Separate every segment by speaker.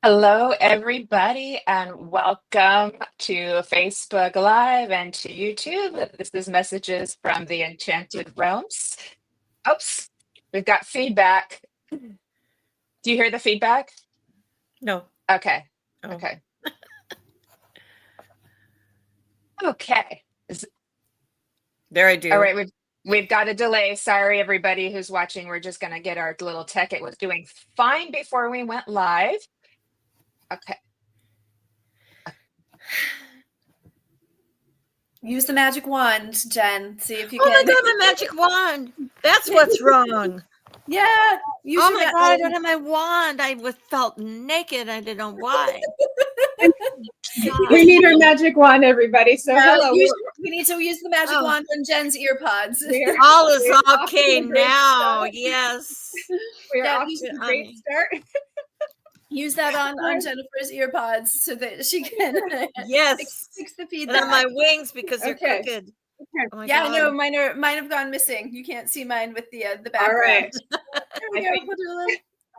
Speaker 1: Hello, everybody, and welcome to Facebook Live and to YouTube. This is Messages from the Enchanted Realms. Oops, we've got feedback. Do you hear the feedback?
Speaker 2: No.
Speaker 1: Okay.
Speaker 2: Oh.
Speaker 1: Okay. Okay.
Speaker 2: There I do.
Speaker 1: All right, we've got a delay. Sorry, everybody who's watching. We're just going to get our little tech. It was doing fine before we went live. Okay.
Speaker 3: Use the magic wand, Jen. See if you
Speaker 2: Oh
Speaker 3: can.
Speaker 2: my god, my magic wand! That's what's wrong.
Speaker 3: Yeah. Use
Speaker 2: Oh
Speaker 3: your
Speaker 2: my
Speaker 3: ma-
Speaker 2: god, I don't have my wand. felt naked. I didn't know why.
Speaker 4: We need our magic wand, everybody. So hello.
Speaker 3: We need to use the magic wand on Jen's ear pods.
Speaker 2: All is okay now. Yes.
Speaker 4: We're
Speaker 3: Yeah,
Speaker 4: off to a great start.
Speaker 3: Use that on Jennifer's ear pods so that she can
Speaker 2: Yes.
Speaker 3: fix the
Speaker 2: And
Speaker 3: feedback.
Speaker 2: on my wings because they're crooked.
Speaker 3: Oh my God. No, mine have gone missing. You can't see mine with the background.
Speaker 4: All right.
Speaker 3: There we go.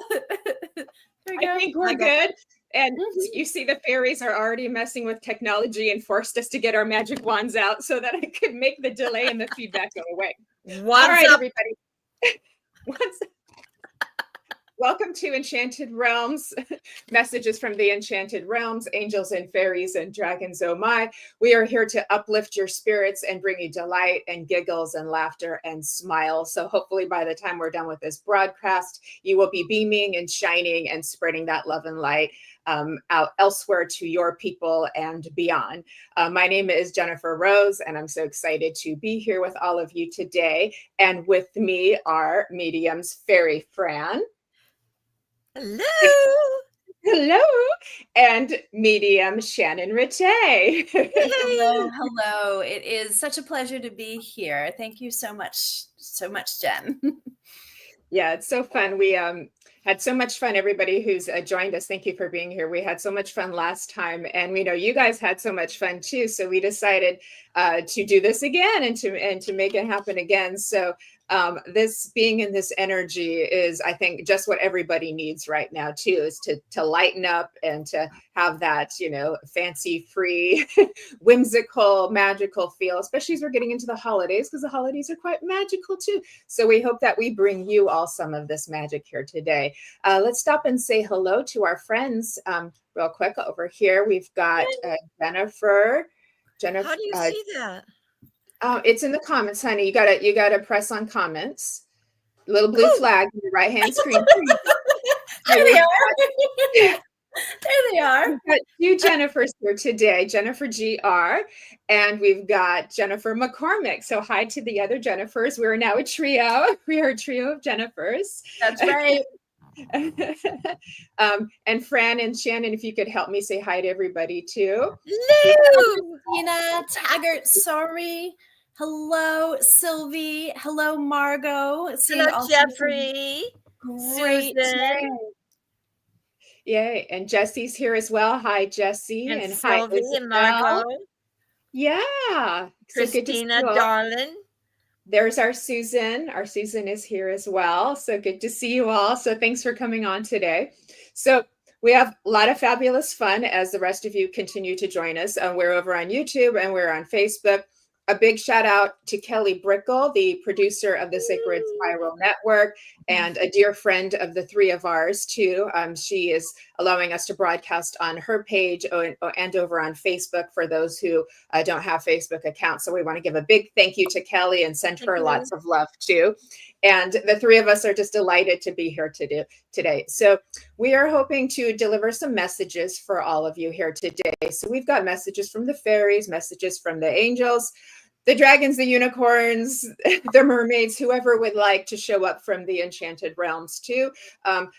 Speaker 3: There we go.
Speaker 4: I think we're good. And you see the fairies are already messing with technology and forced us to get our magic wands out so that I could make the delay and the feedback go away. All right, everybody. Welcome to Enchanted Realms, Messages from the Enchanted Realms, Angels and Fairies and Dragons, oh my. We are here to uplift your spirits and bring you delight and giggles and laughter and smiles. So hopefully by the time we're done with this broadcast, you will be beaming and shining and spreading that love and light out elsewhere to your people and beyond. My name is Jennifer Rose, and I'm so excited to be here with all of you today. And with me are mediums Fairy Fran.
Speaker 2: Hello.
Speaker 4: Hello. And medium Shannon Ratay.
Speaker 3: Hello. It is such a pleasure to be here. Thank you so much, Jen.
Speaker 4: Yeah, it's so fun. We had so much fun. Everybody who's joined us, thank you for being here. We had so much fun last time, and we know you guys had so much fun too. So we decided to do this again and to make it happen again. So this being in this energy is, I think, just what everybody needs right now too, is to lighten up and to have that, fancy free, whimsical, magical feel, especially as we're getting into the holidays, because the holidays are quite magical too. So we hope that we bring you all some of this magic here today. Let's stop and say hello to our friends real quick. Over here, we've got Jennifer.
Speaker 2: How do you see that?
Speaker 4: It's in the comments, honey. You gotta press on comments. Little blue flag on your right hand screen.
Speaker 3: There they are. There they are.
Speaker 4: We've got two Jennifers here today, Jennifer GR, and we've got Jennifer McCormick. So hi to the other Jennifers. We're now a trio. We are a trio of Jennifers.
Speaker 3: That's right.
Speaker 4: And Fran and Shannon, if you could help me say hi to everybody too.
Speaker 3: Hello, Tina, Taggart, sorry. Hello, Sylvie. Hello, Margot.
Speaker 2: Hello, Jeffrey.
Speaker 3: Great.
Speaker 2: Susan.
Speaker 4: Yay. And Jesse's here as well. Hi, Jesse.
Speaker 2: And
Speaker 4: hi,
Speaker 2: Sylvie and Margot.
Speaker 4: Yeah.
Speaker 2: Christina, darling.
Speaker 4: There's our Susan. Our Susan is here as well. So good to see you all. So thanks for coming on today. So we have a lot of fabulous fun as the rest of you continue to join us. We're over on YouTube and we're on Facebook. A big shout out to Kelly Brickle, the producer of the Sacred Spiral Network and a dear friend of the three of ours too. She is allowing us to broadcast on her page and over on Facebook for those who don't have Facebook accounts. So we want to give a big thank you to Kelly and send her lots of love too. And the three of us are just delighted to be here today. So we are hoping to deliver some messages for all of you here today. So we've got messages from the fairies, messages from the angels, the dragons, the unicorns, the mermaids, whoever would like to show up from the Enchanted Realms too.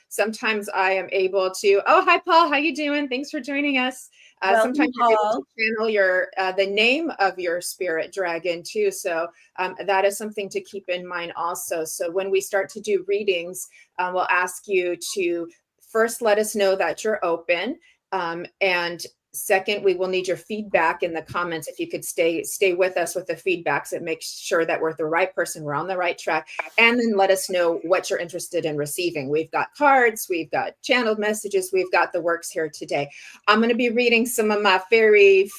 Speaker 4: Sometimes I am able to, oh, hi, Paul, how you doing? Thanks for joining us. Sometimes you're able to channel the name of your spirit dragon too. So that is something to keep in mind also. So when we start to do readings, we'll ask you to first let us know that you're open. And second, we will need your feedback in the comments. If you could stay with us with the feedback, so it makes sure that we're the right person, we're on the right track, and then let us know what you're interested in receiving. We've got cards, we've got channeled messages, we've got the works here today. I'm going to be reading some of my fairy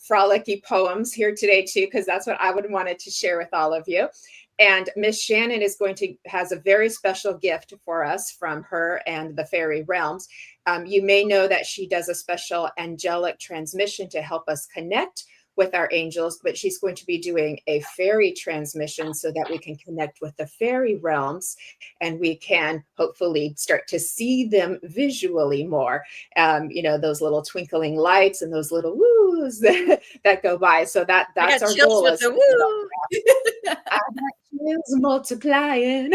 Speaker 4: frolicky poems here today too, because that's what I would wanted to share with all of you. And Miss Shannon has a very special gift for us from her and the fairy realms. You may know that she does a special angelic transmission to help us connect with our angels, but she's going to be doing a fairy transmission so that we can connect with the fairy realms and we can hopefully start to see them visually more. Those little twinkling lights and those little woos that go by. So that's our goal.
Speaker 2: With the woo.
Speaker 4: Is multiplying.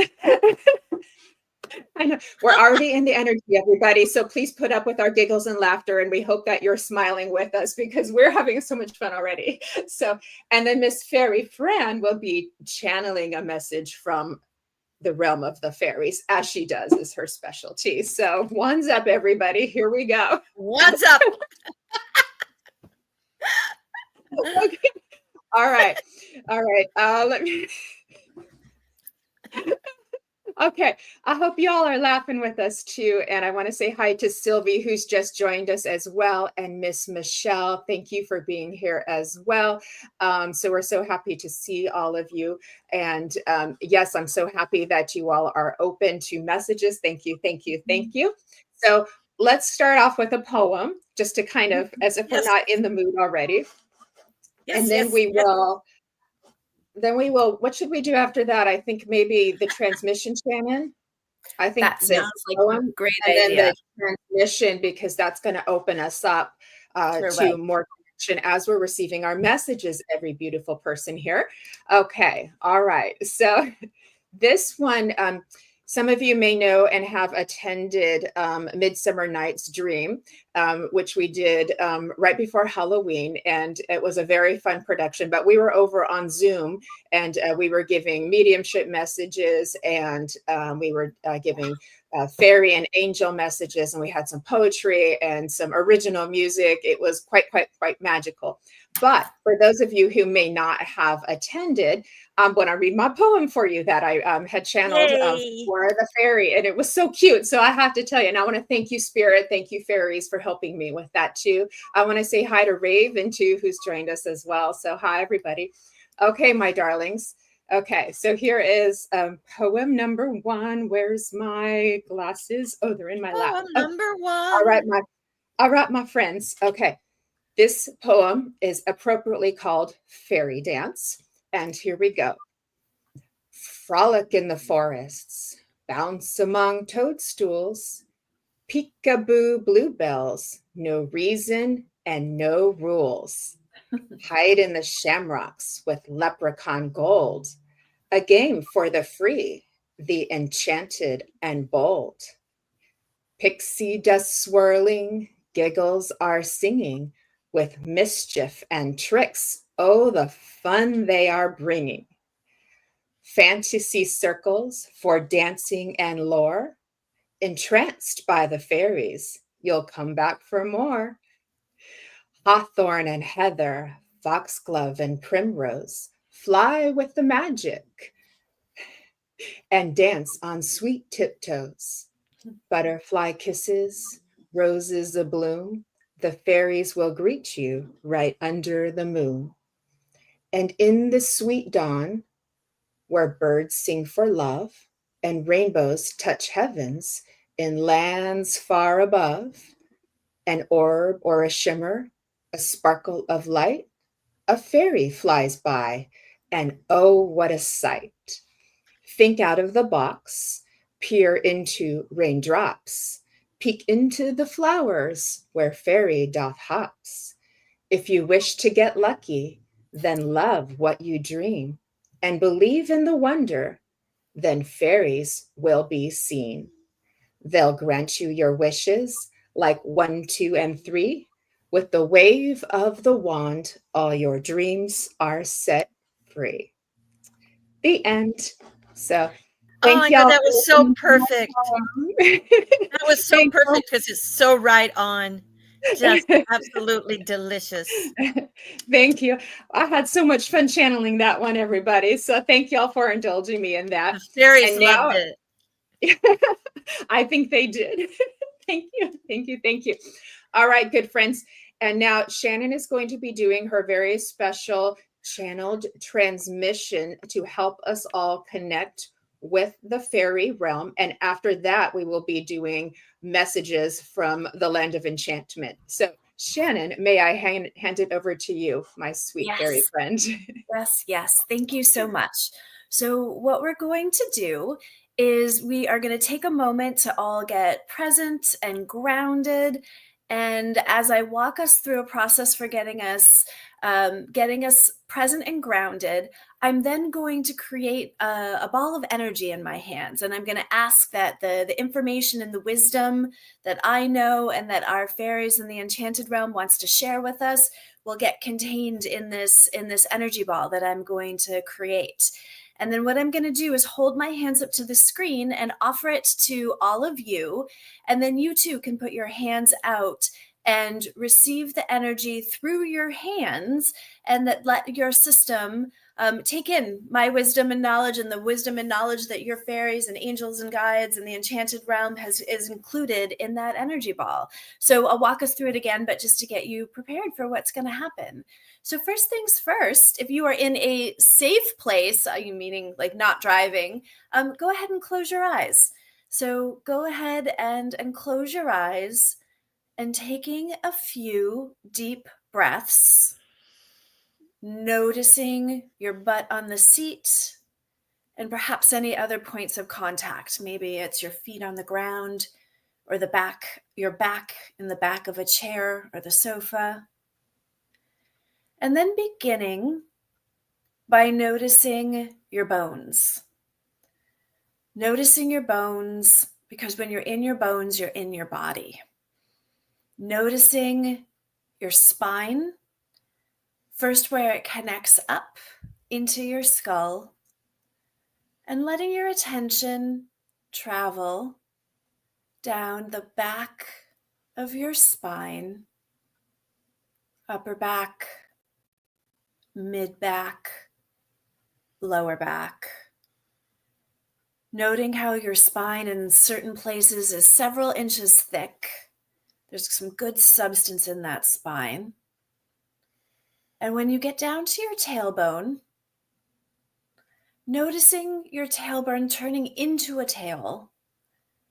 Speaker 4: I know we're already in the energy, everybody. So please put up with our giggles and laughter, and we hope that you're smiling with us because we're having so much fun already. So, and then Miss Fairy Fran will be channeling a message from the realm of the fairies, as she does, is her specialty. So, one's up, everybody. Here we go.
Speaker 2: One's up.
Speaker 4: Okay. All right. Let me. Okay, I hope you all are laughing with us too. And I want to say hi to Sylvie, who's just joined us as well. And Miss Michelle, thank you for being here as well. So we're so happy to see all of you. And yes, I'm so happy that you all are open to messages. Thank you. So let's start off with a poem, just to kind of, as if we're not in the mood already. And then we will... what should we do after that? I think maybe the transmission, Shannon. I think
Speaker 3: that sounds like a great
Speaker 4: and
Speaker 3: idea.
Speaker 4: then the transmission, because that's going to open us up to more connection as we're receiving our messages, every beautiful person here. Okay. All right. So this one, some of you may know and have attended Midsummer Night's Dream, which we did right before Halloween. And it was a very fun production, but we were over on Zoom and we were giving mediumship messages and we were giving fairy and angel messages, and we had some poetry and some original music. It was quite magical. But for those of you who may not have attended, I'm going to read my poem for you that I had channeled for the fairy, and it was so cute. So I have to tell you, and I want to thank you, Spirit. Thank you, fairies, for helping me with that too. I want to say hi to Raven too, who's joined us as well. So hi, everybody. Okay, my darlings. Okay, so here is poem number 1. Where's my glasses? Oh, they're in my lap.
Speaker 2: Number 1.
Speaker 4: All right, my friends. Okay, this poem is appropriately called Fairy Dance. And here we go. Frolic in the forests, bounce among toadstools, peekaboo bluebells, no reason and no rules. Hide in the shamrocks with leprechaun gold, a game for the free, the enchanted and bold. Pixie dust swirling, giggles are singing, with mischief and tricks, oh, the fun they are bringing. Fantasy circles for dancing and lore, entranced by the fairies, you'll come back for more. Hawthorn and heather, foxglove and primrose, fly with the magic and dance on sweet tiptoes. Butterfly kisses, roses abloom, the fairies will greet you right under the moon. And in the sweet dawn, where birds sing for love and rainbows touch heavens in lands far above, an orb or a shimmer, a sparkle of light, a fairy flies by, and oh, what a sight. Think out of the box, peer into raindrops, peek into the flowers where fairy doth hops. If you wish to get lucky, then love what you dream and believe in the wonder, then fairies will be seen. They'll grant you your wishes like 1, 2, and 3. With the wave of the wand, all your dreams are set free. The end. So thank y'all.
Speaker 2: That was so perfect. That was so perfect because it's so right on. just absolutely delicious.
Speaker 4: Thank you. I had so much fun channeling that one, everybody. So thank y'all for indulging me in that.
Speaker 2: The fairies
Speaker 4: And
Speaker 2: loved
Speaker 4: now
Speaker 2: it.
Speaker 4: I think they did. Thank you. Thank you. Thank you. All right, good friends. And now Shannon is going to be doing her very special channeled transmission to help us all connect with the fairy realm. And after that, we will be doing messages from the land of enchantment. So, Shannon, may I hand it over to you, my sweet fairy
Speaker 3: Yes.
Speaker 4: friend?
Speaker 3: Yes, yes. Thank you so much. So, what we're going to do is we are going to take a moment to all get present and grounded. And as I walk us through a process for getting us present and grounded, I'm then going to create a ball of energy in my hands. And I'm going to ask that the information and the wisdom that I know and that our fairies in the enchanted realm wants to share with us will get contained in this energy ball that I'm going to create. And then what I'm going to do is hold my hands up to the screen and offer it to all of you. And then you too can put your hands out and receive the energy through your hands, and that let your system take in my wisdom and knowledge, and the wisdom and knowledge that your fairies and angels and guides and the enchanted realm is included in that energy ball. So I'll walk us through it again, but just to get you prepared for what's going to happen. So first things first, if you are in a safe place, meaning like not driving, go ahead and close your eyes. So go ahead and close your eyes, and taking a few deep breaths, noticing your butt on the seat and perhaps any other points of contact. Maybe it's your feet on the ground or your back in the back of a chair or the sofa. And then beginning by noticing your bones. Noticing your bones, because when you're in your bones, you're in your body. Noticing your spine, first where it connects up into your skull, and letting your attention travel down the back of your spine, upper back, mid back, lower back. Noting how your spine in certain places is several inches thick. There's some good substance in that spine. And when you get down to your tailbone, noticing your tailbone turning into a tail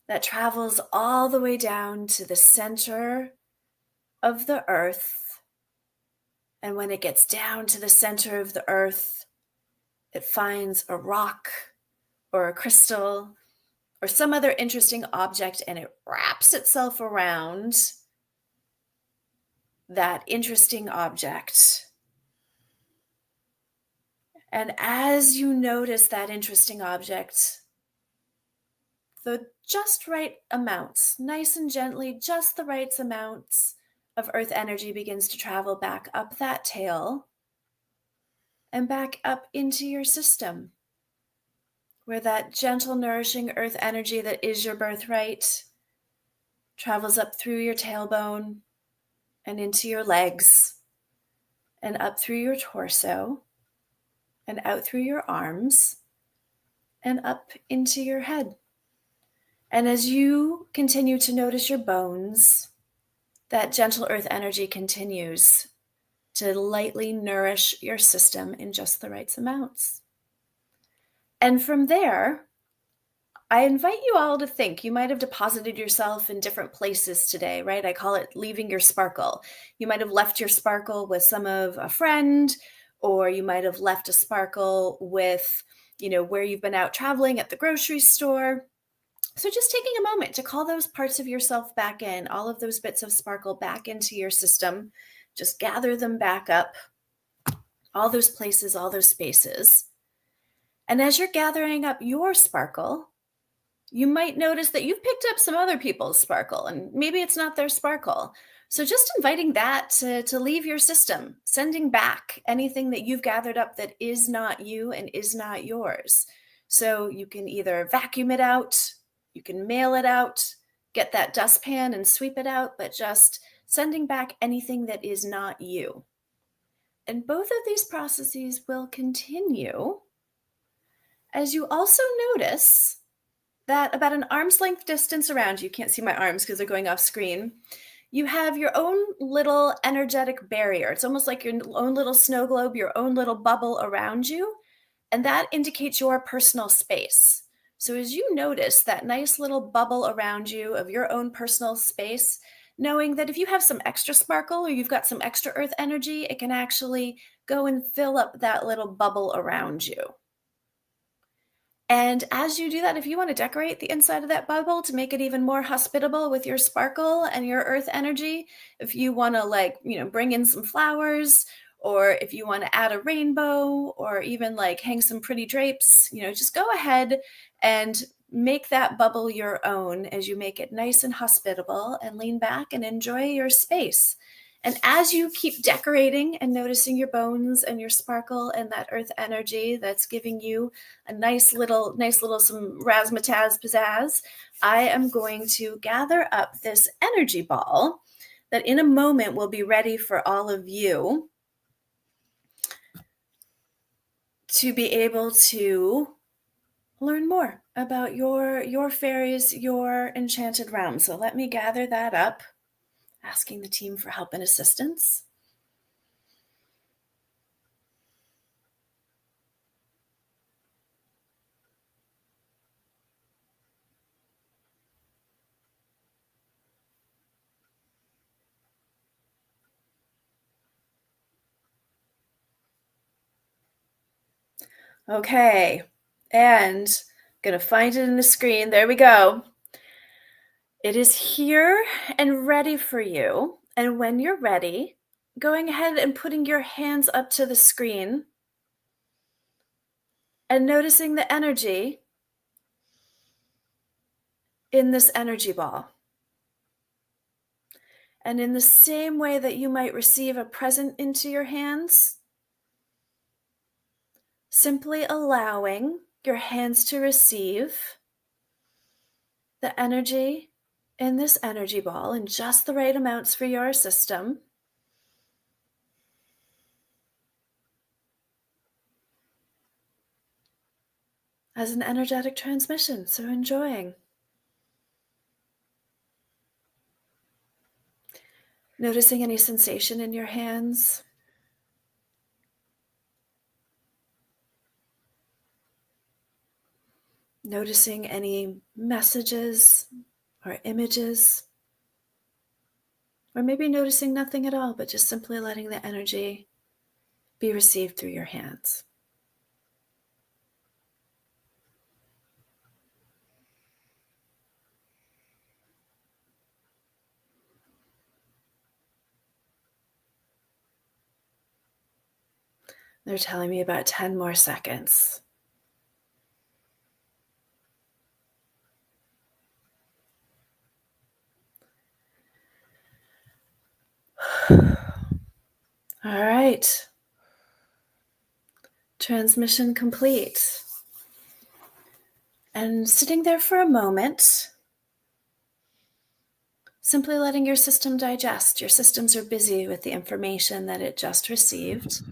Speaker 3: that travels all the way down to the center of the earth. And when it gets down to the center of the earth, it finds a rock or a crystal or some other interesting object, and it wraps itself around that interesting object. And as you notice that interesting object, the just right amounts, nice and gently, just the right amounts of earth energy begins to travel back up that tail and back up into your system, where that gentle, nourishing earth energy that is your birthright travels up through your tailbone and into your legs and up through your torso and out through your arms and up into your head. And as you continue to notice your bones, that gentle earth energy continues to lightly nourish your system in just the right amounts. And from there, I invite you all to think. You might have deposited yourself in different places today, right? I call it leaving your sparkle. You might have left your sparkle with some of a friend, or you might have left a sparkle with, where you've been out traveling at the grocery store. So just taking a moment to call those parts of yourself back in, all of those bits of sparkle back into your system, just gather them back up, all those places, all those spaces. And as you're gathering up your sparkle, you might notice that you've picked up some other people's sparkle, and maybe it's not their sparkle. So just inviting that to leave your system, sending back anything that you've gathered up that is not you and is not yours. So you can either vacuum it out, you can mail it out, get that dustpan and sweep it out, but just sending back anything that is not you. And both of these processes will continue as you also notice that about an arm's length distance around you, can't see my arms because they're going off screen, you have your own little energetic barrier. It's almost like your own little snow globe, your own little bubble around you, and that indicates your personal space. So as you notice that nice little bubble around you of your own personal space, knowing that if you have some extra sparkle or you've got some extra earth energy, it can actually go and fill up that little bubble around you. And as you do that, if you want to decorate the inside of that bubble to make it even more hospitable with your sparkle and your earth energy, if you want to bring in some flowers, or if you want to add a rainbow, or even hang some pretty drapes, just go ahead and make that bubble your own as you make it nice and hospitable, and lean back and enjoy your space. And as you keep decorating and noticing your bones and your sparkle and that earth energy that's giving you a nice little some razzmatazz pizzazz, I am going to gather up this energy ball that in a moment will be ready for all of you to be able to learn more about your fairies, your enchanted realm. So let me gather that up, asking the team for help and assistance. Okay, and I'm going to find it in the screen. There we go. It is here and ready for you. And when you're ready, going ahead and putting your hands up to the screen and noticing the energy in this energy ball. And in the same way that you might receive a present into your hands, simply allowing your hands to receive the energy in this energy ball in just the right amounts for your system. As an energetic transmission, so enjoying. Noticing any sensation in your hands. Noticing any messages or images. Or maybe noticing nothing at all, but just simply letting the energy be received through your hands. They're telling me about 10 more seconds. All right. Transmission complete. And sitting there for a moment, simply letting your system digest. Your systems are busy with the information that it just received.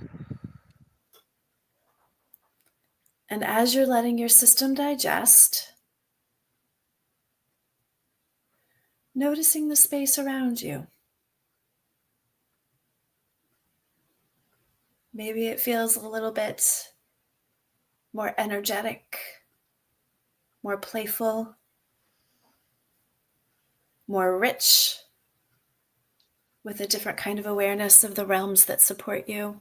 Speaker 3: And as you're letting your system digest, noticing the space around you. Maybe it feels a little bit more energetic, more playful, more rich, with a different kind of awareness of the realms that support you.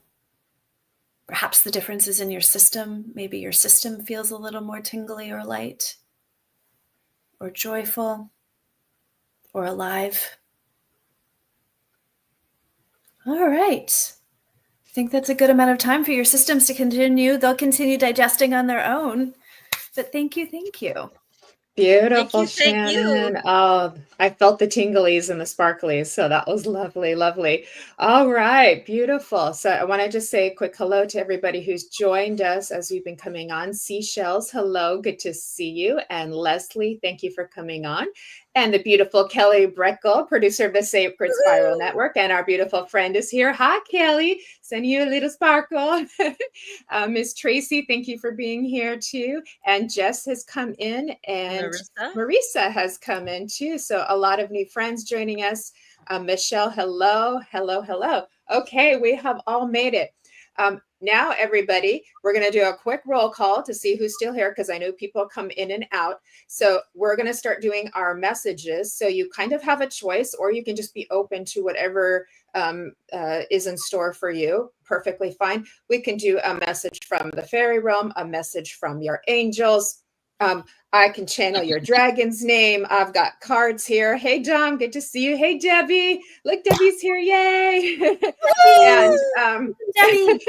Speaker 3: Perhaps the difference is in your system. Maybe your system feels a little more tingly or light, or joyful, or alive. All right. I think that's a good amount of time for your systems to continue. They'll continue digesting on their own. But thank you.
Speaker 4: Beautiful,
Speaker 2: Thank you.
Speaker 4: Shannon. Oh, I felt the tinglies and the sparklies. So that was lovely, lovely. All right, beautiful. So I want to just say a quick hello to everybody who's joined us as we've been coming on. Seashells, hello, good to see you. And Leslie, thank you for coming on. And the beautiful Kelly Breckel, producer of the Sacred Spiral Network. And our beautiful friend is here. Hi, Kelly. Sending you a little sparkle. Miss Tracy, thank you for being here too. And Jess has come in, and Marisa has come in too. So a lot of new friends joining us. Michelle, hello, hello, hello. Okay, we have all made it. Now, everybody, we're going to do a quick roll call to see who's still here, because I know people come in and out. So we're going to start doing our messages. So you kind of have a choice, or you can just be open to whatever is in store for you. Perfectly fine. We can do a message from the fairy realm, a message from your angels. I can channel your dragon's name. I've got cards here. Hey, Dom, good to see you. Hey, Debbie. Look, Debbie's here. Yay. And
Speaker 2: Debbie.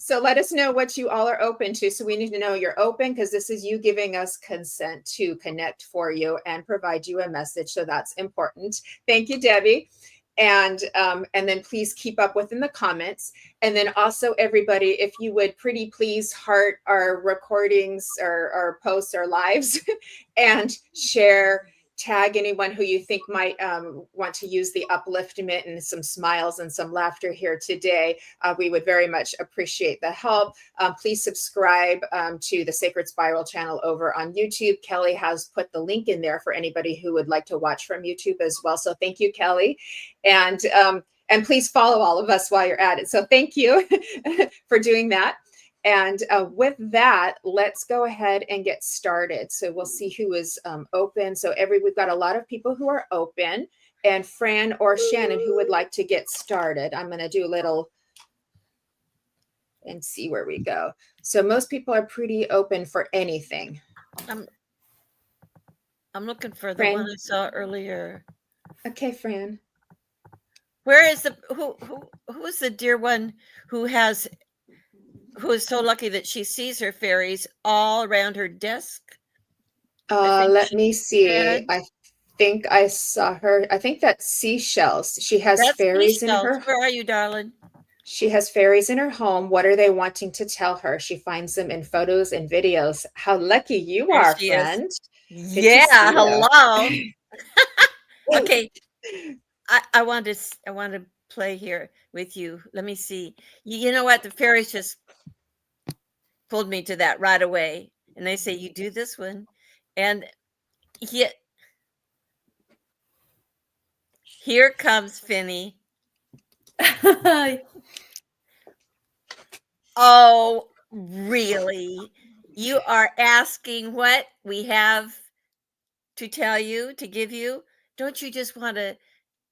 Speaker 4: so let us know what you all are open to. So we need to know you're open, because this is you giving us consent to connect for you and provide you a message. So that's important. Thank you, Debbie. And then please keep up within the comments. And then also, everybody, if you would pretty please heart our recordings or our posts or lives and share, tag anyone who you think might want to use the upliftment and some smiles and some laughter here today. We would very much appreciate the help. Please subscribe to the Sacred Spiral channel over on YouTube. Kelly has put the link in there for anybody who would like to watch from YouTube as well. So thank you, Kelly. And please follow all of us while you're at it. So thank you for doing that. And with that, let's go ahead and get started. So we'll see who is open. So we've got a lot of people who are open. And Fran or Shannon, who would like to get started? I'm going to do a little and see where we go. So most people are pretty open for anything.
Speaker 2: I'm looking for the
Speaker 4: Fran?
Speaker 2: one I saw earlier.
Speaker 4: Okay, Fran.
Speaker 2: Where is who is the dear one who is so lucky that she sees her fairies all around her desk?
Speaker 4: Let me see. I think I saw her. I think that's seashells. She has fairies in her.
Speaker 2: Where are you, darling?
Speaker 4: She has fairies in her home. What are they wanting to tell her? She finds them in photos and videos. How lucky you are, friend.
Speaker 2: Yeah, hello. Okay. I want to play here with you. Let me see. You know what? The fairies just pulled me to that right away. And they say, you do this one. And here comes Finny. Oh, really? You are asking what we have to tell you, to give you? Don't you just want to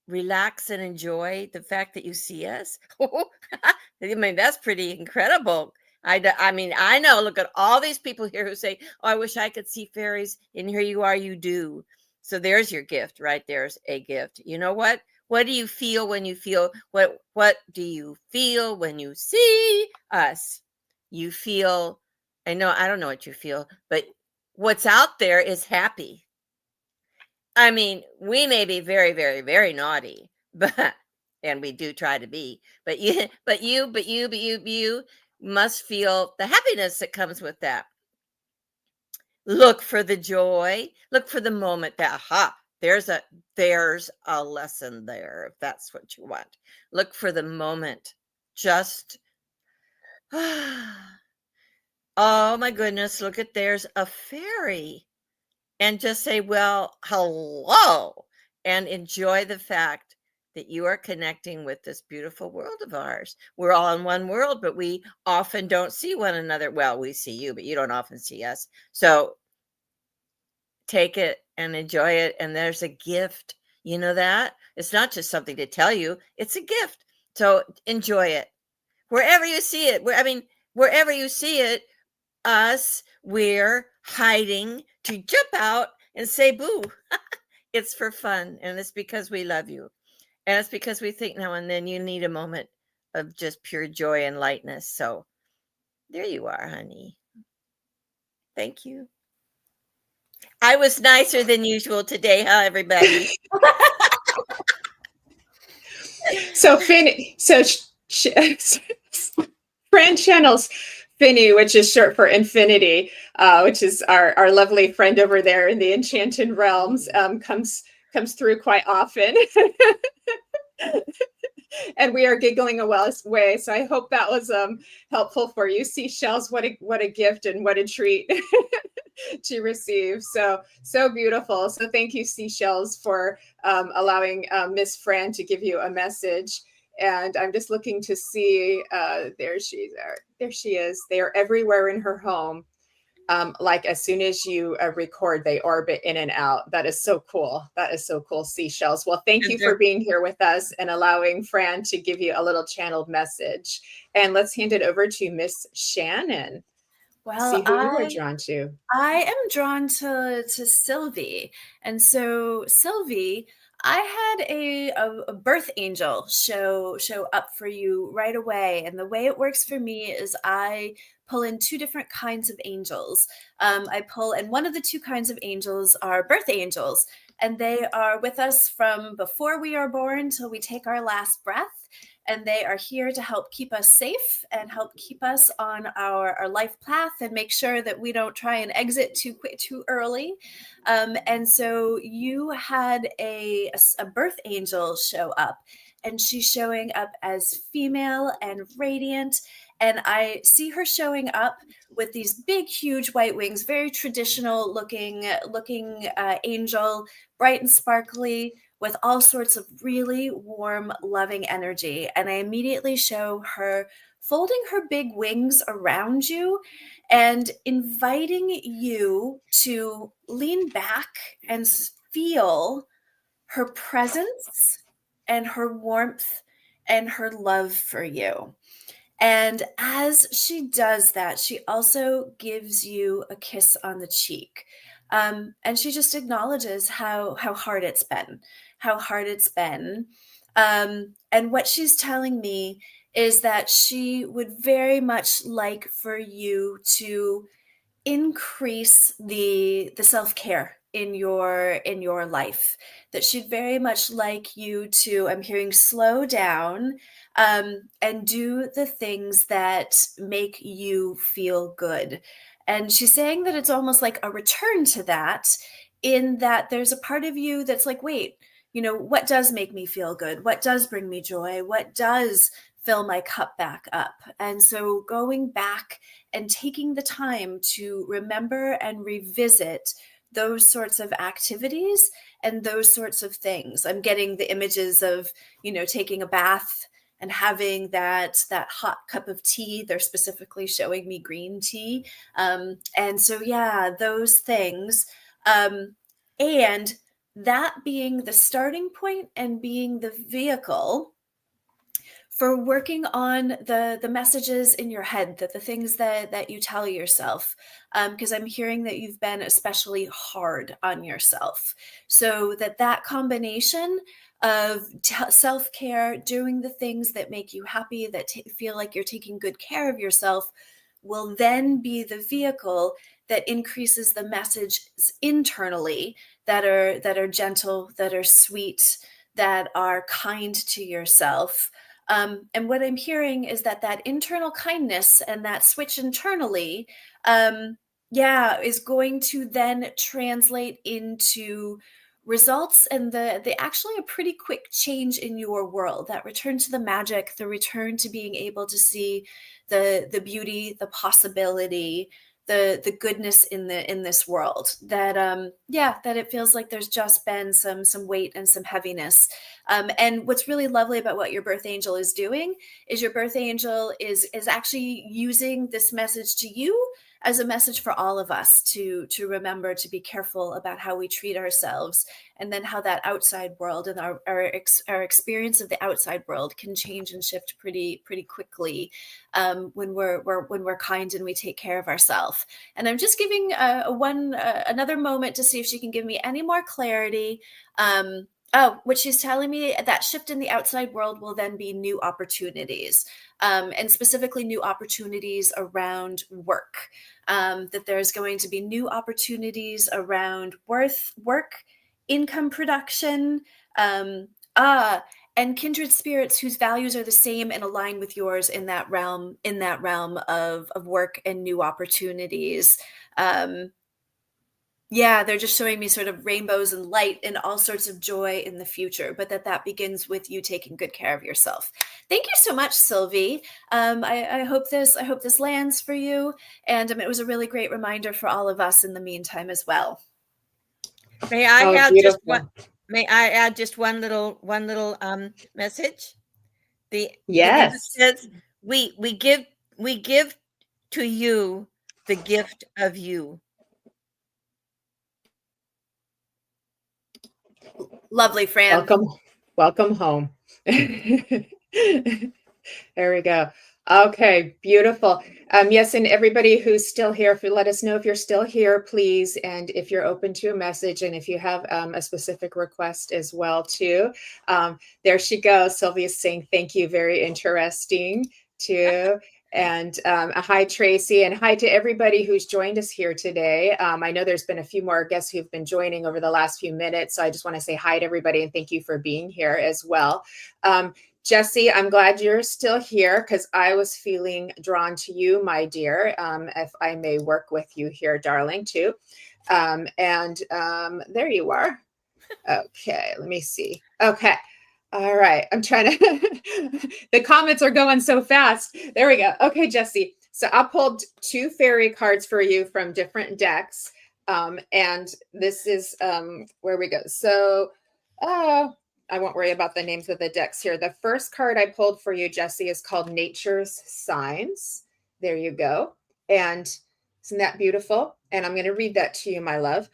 Speaker 2: relax and enjoy the fact that you see us? I mean, that's pretty incredible. I mean, I know, look at all these people here who say, oh, I wish I could see fairies. And here you are, you do. So there's your gift, right? There's a gift. You know what? What do you feel when you feel, what do you feel when you see us? You feel, I don't know what you feel, but what's out there is happy. I mean, we may be very, very, very naughty, and we do try to be, but you must feel the happiness that comes with that. Look for the joy, look for the moment that, there's a lesson there, if that's what you want. Look for the moment. Just, oh my goodness, look at, there's a fairy. And just say, well, hello, and enjoy the fact that you are connecting with this beautiful world of ours. We're all in one world, but we often don't see one another. Well, we see you, but you don't often see us. So take it and enjoy it. And there's a gift. You know that? It's not just something to tell you. It's a gift. So enjoy it. Wherever you see it. Wherever you see it, we're hiding to jump out and say boo. It's for fun, and it's because we love you, and it's because we think now and then you need a moment of just pure joy and lightness. So there you are, honey. Thank you. I was nicer than usual today, huh, everybody?
Speaker 4: So Fran channels Finny, which is short for infinity, which is our lovely friend over there in the Enchanted realms, comes through quite often. And we are giggling away. So I hope that was helpful for you. Seashells, what a gift and what a treat to receive. So beautiful. So thank you, Seashells, for allowing Miss Fran to give you a message. And I'm just looking to see, there she is. They are everywhere in her home. Like as soon as you record, they orbit in and out. That is so cool. That is so cool, Seashells. Well, thank you for being here with us and allowing Fran to give you a little channeled message. And let's hand it over to Miss Shannon.
Speaker 3: Well,
Speaker 4: See who you are drawn to.
Speaker 3: I am drawn to Sylvie. And so Sylvie, I had a birth angel show up for you right away. And the way it works for me is I pull in two different kinds of angels. And one of the two kinds of angels are birth angels. And they are with us from before we are born till we take our last breath. And they are here to help keep us safe and help keep us on our life path and make sure that we don't try and exit too early. And so you had a birth angel show up, and she's showing up as female and radiant. And I see her showing up with these big, huge white wings, very traditional looking angel, bright and sparkly, with all sorts of really warm, loving energy. And I immediately show her folding her big wings around you and inviting you to lean back and feel her presence and her warmth and her love for you. And as she does that, she also gives you a kiss on the cheek. And she just acknowledges how hard it's been, how hard it's been. And what she's telling me is that she would very much like for you to increase the self-care in your life, that she'd very much like you to, I'm hearing, slow down, and do the things that make you feel good. And she's saying that it's almost like a return to that, in that there's a part of you that's like, wait, what does make me feel good? What does bring me joy? What does fill my cup back up? And so going back and taking the time to remember and revisit those sorts of activities and those sorts of things. I'm getting the images of, taking a bath and having that hot cup of tea. They're specifically showing me green tea. And so, yeah, those things. And that being the starting point and being the vehicle for working on the messages in your head, that the things that you tell yourself, because I'm hearing that you've been especially hard on yourself. So that combination of self-care, doing the things that make you happy, that feel like you're taking good care of yourself, will then be the vehicle that increases the messages internally that are gentle, that are sweet, that are kind to yourself. And what I'm hearing is that internal kindness and that switch internally, is going to then translate into results and the actually a pretty quick change in your world, that return to the magic, the return to being able to see the beauty, the possibility, the goodness in this world, that that it feels like there's just been some weight and some heaviness. And what's really lovely about what your birth angel is doing is your birth angel is actually using this message to you as a message for all of us to remember to be careful about how we treat ourselves, and then how that outside world and our experience of the outside world can change and shift pretty quickly, when we're kind and we take care of ourselves. And I'm just giving another moment to see if she can give me any more clarity. What she's telling me, that shift in the outside world will then be new opportunities, and specifically new opportunities around work. That there's going to be new opportunities around work, income production, and kindred spirits whose values are the same and align with yours in that realm of work and new opportunities. Yeah, they're just showing me sort of rainbows and light and all sorts of joy in the future, but that begins with you taking good care of yourself. Thank you so much, Sylvie. I hope this lands for you, and it was a really great reminder for all of us in the meantime as well.
Speaker 2: May I add
Speaker 4: beautiful.
Speaker 2: just one? May I add just one little message? The gift says we give to you the gift of you.
Speaker 3: Lovely, Fran.
Speaker 4: Welcome home. There we go. Okay, beautiful. Yes, and everybody who's still here, if you let us know if you're still here, please, and if you're open to a message, and if you have a specific request as well, too. There she goes. Sylvia's saying thank you. Very interesting, too. And hi, Tracy, and hi to everybody who's joined us here today. I know there's been a few more guests who've been joining over the last few minutes, so I just want to say hi to everybody and thank you for being here as well. Jesse, I'm glad you're still here because I was feeling drawn to you, my dear, if I may work with you here, darling, too. There you are. Okay, let me see. Okay. All right. I'm trying to, the comments are going so fast. There we go. Okay, Jesse. So I pulled 2 fairy cards for you from different decks. And this is where we go. So, I won't worry about the names of the decks here. The first card I pulled for you, Jesse, is called Nature's Signs. There you go. And isn't that beautiful? And I'm going to read that to you, my love.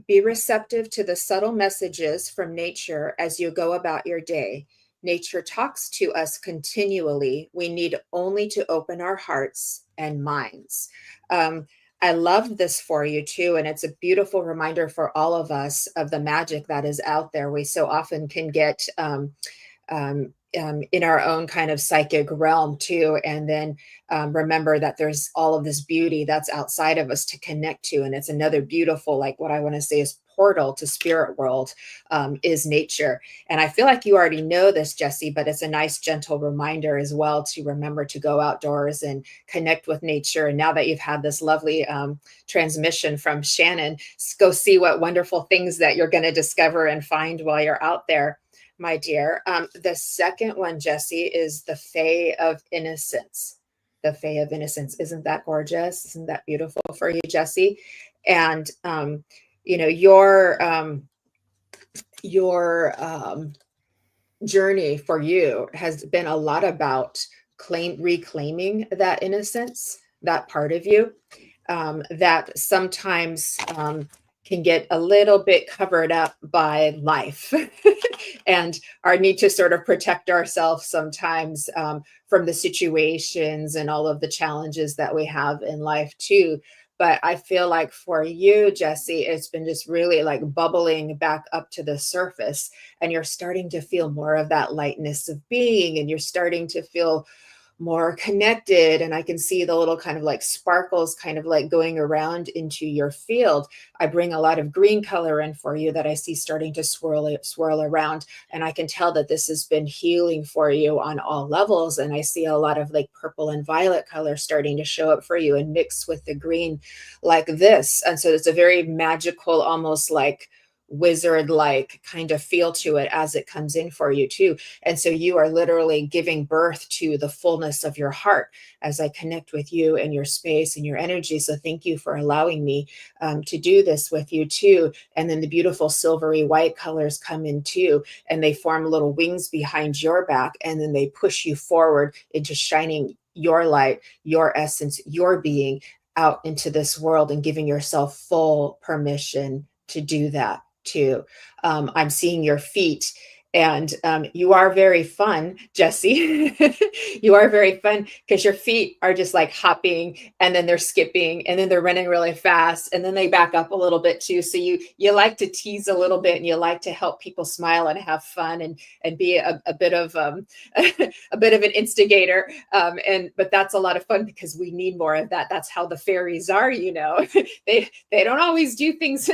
Speaker 4: Be receptive to the subtle messages from nature as you go about your day. Nature talks to us continually. We need only to open our hearts and minds. I love this for you too. And it's a beautiful reminder for all of us of the magic that is out there. We so often can get in our own kind of psychic realm too. And then remember that there's all of this beauty that's outside of us to connect to. And it's another beautiful, like what I want to say is portal to spirit world is nature. And I feel like you already know this, Jesse, but it's a nice, gentle reminder as well to remember to go outdoors and connect with nature. And now that you've had this lovely transmission from Shannon, go see what wonderful things that you're going to discover and find while you're out there, my dear. The second one, Jesse, is the Fae of Innocence. The Fae of Innocence. Isn't that gorgeous? Isn't that beautiful for you, Jesse? And your journey for you has been a lot about reclaiming that innocence, that part of you that sometimes can get a little bit covered up by life and our need to sort of protect ourselves sometimes from the situations and all of the challenges that we have in life too. But I feel like for you, Jesse, it's been just really like bubbling back up to the surface, and you're starting to feel more of that lightness of being, and you're starting to feel more connected. And I can see the little kind of like sparkles kind of like going around into your field. I bring a lot of green color in for you that I see starting to swirl around. And I can tell that this has been healing for you on all levels. And I see a lot of like purple and violet color starting to show up for you and mix with the green like this. And so it's a very magical, almost like wizard like kind of feel to it as it comes in for you too. And so you are literally giving birth to the fullness of your heart as I connect with you and your space and your energy. So thank you for allowing me to do this with you too. And then the beautiful silvery white colors come in too, and they form little wings behind your back, and then they push you forward into shining your light, your essence, your being out into this world and giving yourself full permission to do that too. I'm seeing your feet, and you are very fun, Jesse. You are very fun because your feet are just like hopping, and then they're skipping, and then they're running really fast, and then they back up a little bit too. So you like to tease a little bit, and you like to help people smile and have fun and be a bit of a bit of an instigator. But that's a lot of fun because we need more of that. That's how the fairies are, They don't always do things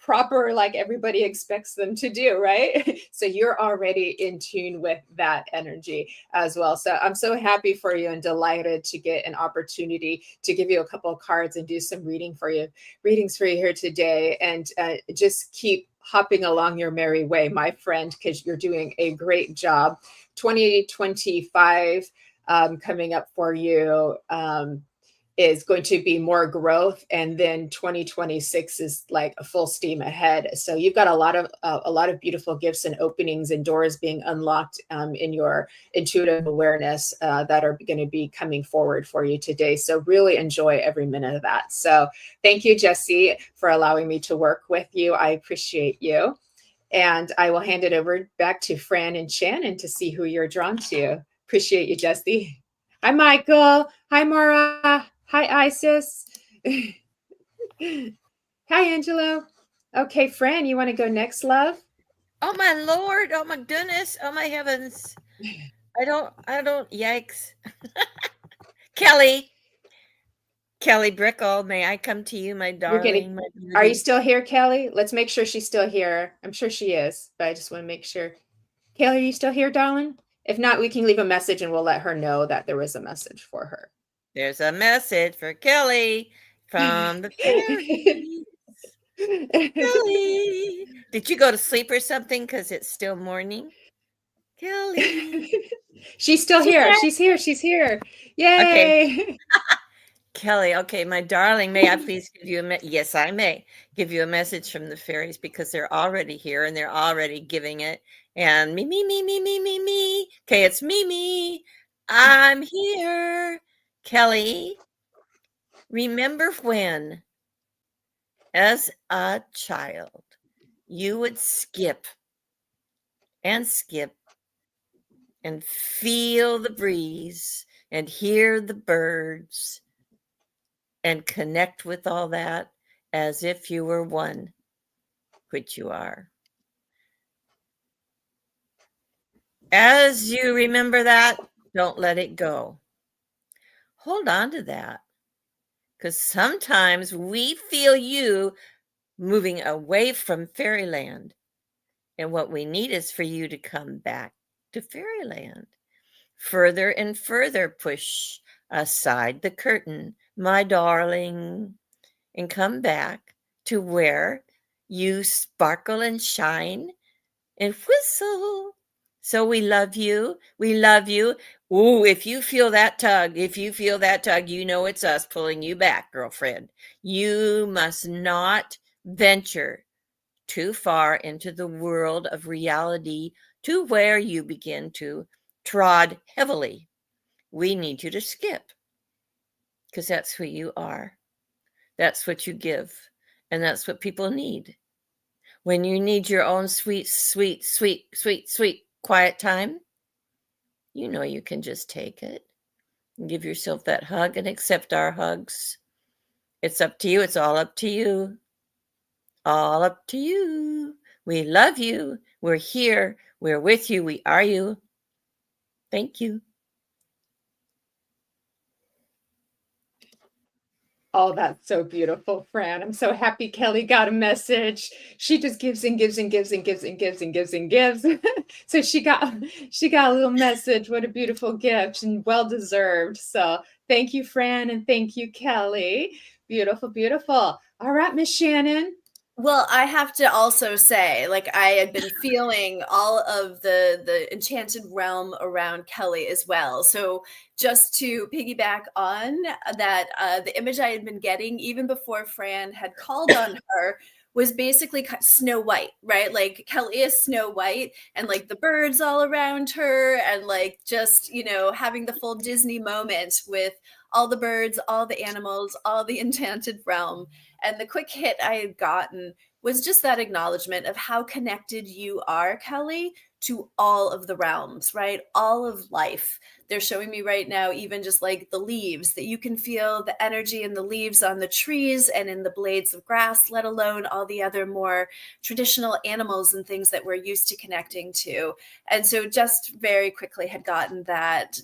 Speaker 4: proper like everybody expects them to do, right? So you're already in tune with that energy as well. So I'm so happy for you and delighted to get an opportunity to give you a couple of cards and do some readings for you here today. And just keep hopping along your merry way, my friend, because you're doing a great job. 2025 coming up for you is going to be more growth, and then 2026 is like a full steam ahead. So you've got a lot of beautiful gifts and openings and doors being unlocked in your intuitive awareness that are going to be coming forward for you today. So really enjoy every minute of that. So thank you, Jessie, for allowing me to work with you. I appreciate you. And I will hand it over back to Fran and Shannon to see who you're drawn to. Appreciate you, Jessie. Hi, Michael. Hi, Mara. Hi, Isis. Hi, Angelo. Okay, Fran, you want to go next, love?
Speaker 2: Oh my Lord. Oh my goodness. Oh my heavens. I don't, yikes. Kelly Brickle, may I come to you, my darling?
Speaker 4: Are you still here, Kelly? Let's make sure she's still here. I'm sure she is, but I just want to make sure. Kelly, are you still here, darling? If not, we can leave a message and we'll let her know that there was a message for her.
Speaker 2: There's a message for Kelly from the fairies. Kelly, did you go to sleep or something? Because it's still morning. Kelly,
Speaker 4: she's still here. She's here. Yay!
Speaker 2: Okay. Kelly, okay, my darling, may I please give you yes, I may give you a message from the fairies, because they're already here and they're already giving it. And me. Okay, it's me. I'm here. Kelly, remember when, as a child, you would skip and feel the breeze and hear the birds and connect with all that as if you were one, which you are. As you remember that, don't let it go. Hold on to that, because sometimes we feel you moving away from fairyland, and what we need is for you to come back to fairyland. Further and further push aside the curtain, my darling, and come back to where you sparkle and shine and whistle. So we love you. Ooh, if you feel that tug, you know it's us pulling you back, girlfriend. You must not venture too far into the world of reality to where you begin to trod heavily. We need you to skip, because that's who you are. That's what you give, and that's what people need. When you need your own sweet quiet time, you know you can just take it and give yourself that hug and accept our hugs. It's up to you. It's all up to you. All up to you. We love you. We're here. We're with you. We are you. Thank you.
Speaker 4: Oh, that's so beautiful, Fran. I'm so happy Kelly got a message. She just gives and gives and gives and gives and gives and gives and gives. So she got a little message. What a beautiful gift, and well deserved. So thank you, Fran, and thank you, Kelly. Beautiful, beautiful. All right, Miss Shannon.
Speaker 3: Well, I have to also say, like, I had been feeling all of the enchanted realm around Kelly as well. So just to piggyback on that, the image I had been getting even before Fran had called on her was basically Snow White, right? Like Kelly is Snow White, and like the birds all around her, and like just, you know, having the full Disney moment with all the birds, all the animals, all the enchanted realm. And the quick hit I had gotten was just that acknowledgement of how connected you are, Kelly, to all of the realms, right? All of life. They're showing me right now, even just like the leaves, that you can feel the energy in the leaves on the trees and in the blades of grass, let alone all the other more traditional animals and things that we're used to connecting to. And so just very quickly had gotten that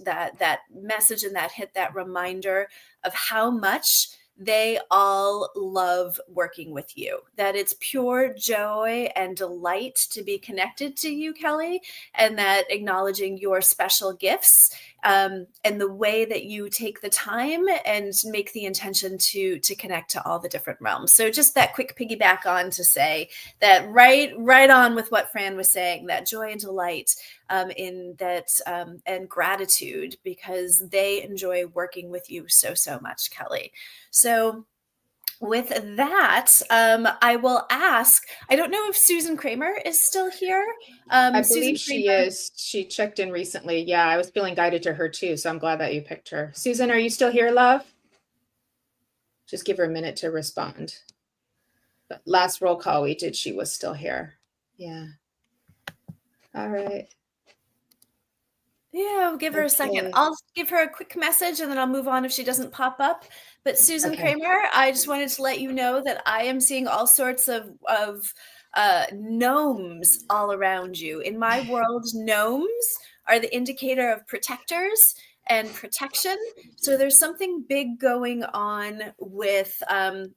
Speaker 3: message and that hit, that reminder of how much they all love working with you, that it's pure joy and delight to be connected to you, Kelly, and that acknowledging your special gifts and the way that you take the time and make the intention to connect to all the different realms. So just that quick piggyback on to say that right on with what Fran was saying, that joy and delight in that and gratitude, because they enjoy working with you so much, Kelly. So with that, I will ask, I don't know if Susan Kramer is still here.
Speaker 4: I
Speaker 3: Susan
Speaker 4: believe she
Speaker 3: Kramer,
Speaker 4: is. She checked in recently. Yeah, I was feeling guided to her too, so I'm glad that you picked her. Susan, are you still here, love? Just give her a minute to respond. But last roll call we did, she was still here. Yeah. All right.
Speaker 3: yeah, I'll give her a second.
Speaker 4: Okay.
Speaker 3: I'll give her a quick message and then I'll move on if she doesn't pop up. But Susan
Speaker 4: Okay.
Speaker 3: Kramer, I just wanted to let you know that I am seeing all sorts of gnomes all around you. In my world, gnomes are the indicator of protectors and protection. So there's something big going on with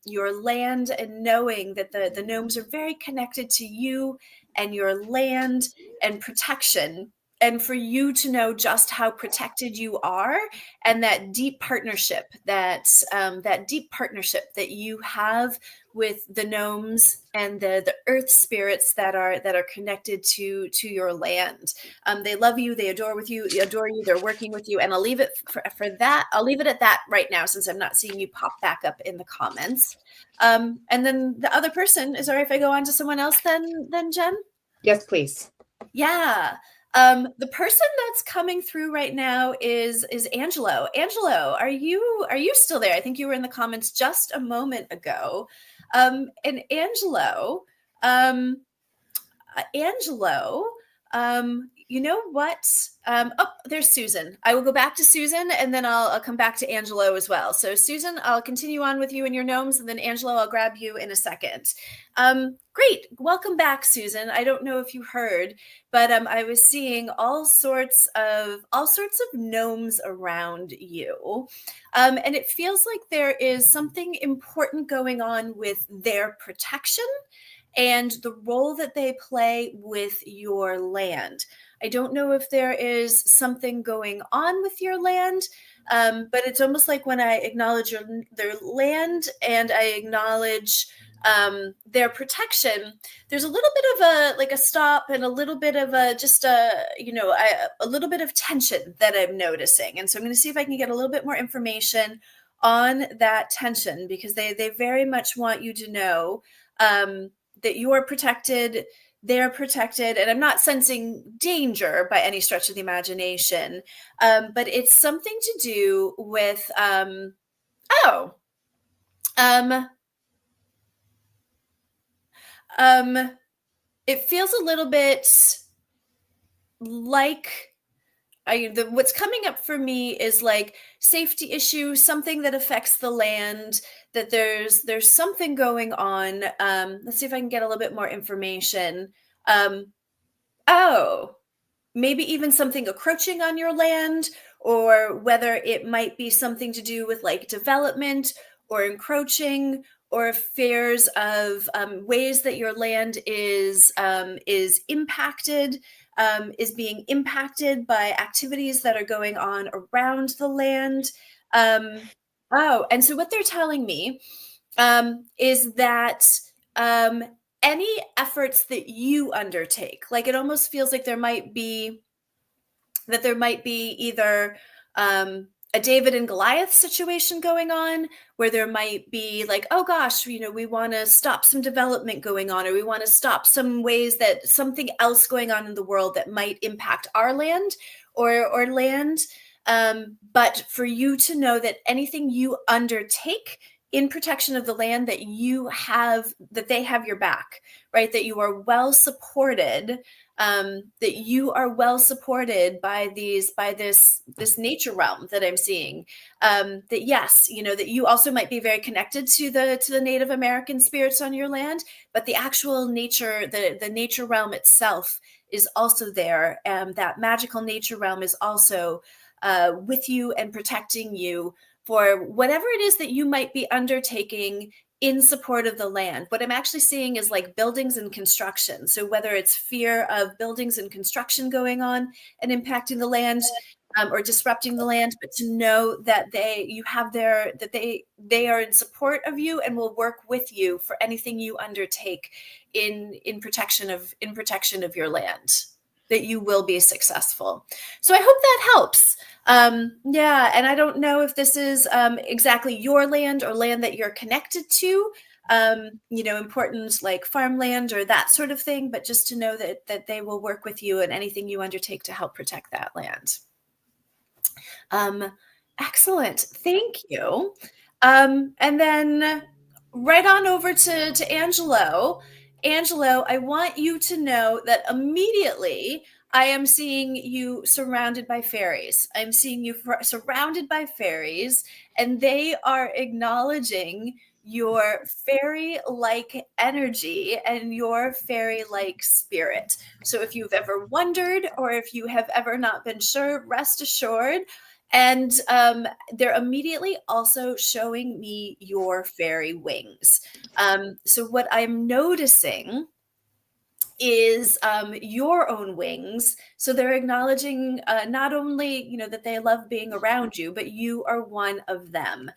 Speaker 3: your land, and knowing that the gnomes are very connected to you and your land and protection. And for you to know just how protected you are, and that deep partnership that you have with the gnomes and the earth spirits that are connected to your land. They love you, they adore you, they're working with you. And I'll leave it for that. I'll leave it at that right now, since I'm not seeing you pop back up in the comments. And then the other person, is it all right if I go on to someone else then Jen?
Speaker 4: Yes, please.
Speaker 3: Yeah. The person that's coming through right now is Angelo. Angelo, are you still there? I think you were in the comments just a moment ago. And Angelo, you know what? Oh, there's Susan. I will go back to Susan, and then I'll come back to Angelo as well. So Susan, I'll continue on with you and your gnomes, and then Angelo, I'll grab you in a second. Great. Welcome back, Susan. I don't know if you heard, but I was seeing all sorts of gnomes around you. And it feels like there is something important going on with their protection and the role that they play with your land. I don't know if there is something going on with your land, but it's almost like when I acknowledge their land and I acknowledge their protection, there's a little bit of a stop and a little bit of a little bit of tension that I'm noticing. And so I'm going to see if I can get a little bit more information on that tension, because they very much want you to know that you are protected, they're protected, and I'm not sensing danger by any stretch of the imagination, but it's something to do with, it feels a little bit like, what's coming up for me is like safety issue, something that affects the land, that there's something going on. Let's see if I can get a little bit more information. Maybe even something encroaching on your land, or whether it might be something to do with like development or encroaching, or fears of ways that your land is impacted. Is being impacted by activities that are going on around the land. And so what they're telling me is that any efforts that you undertake, like it almost feels like there might be either a David and Goliath situation going on, where there might be like, oh gosh, we want to stop some development going on, or we want to stop some ways that something else going on in the world that might impact our land or land. But for you to know that anything you undertake in protection of the land, that they have your back, right? That you are well supported. That you are well supported by this nature realm that I'm seeing. That yes, that you also might be very connected to the Native American spirits on your land, but the actual nature, the nature realm itself is also there. That magical nature realm is also with you and protecting you for whatever it is that you might be undertaking in support of the land. What I'm actually seeing is like buildings and construction. So whether it's fear of buildings and construction going on and impacting the land, or disrupting the land, but to know that they are in support of you and will work with you for anything you undertake in protection of your land, that you will be successful. So I hope that helps. Yeah, and I don't know if this is exactly your land or land that you're connected to, important like farmland or that sort of thing, but just to know that they will work with you in anything you undertake to help protect that land. Excellent. Thank you. And then right on over to Angelo. Angelo, I want you to know that immediately I am seeing you surrounded by fairies. I'm seeing you surrounded by fairies, and they are acknowledging your fairy-like energy and your fairy-like spirit. So if you've ever wondered, or if you have ever not been sure, rest assured. And they're immediately also showing me your fairy wings. So what I'm noticing is your own wings. So they're acknowledging not only, that they love being around you, but you are one of them.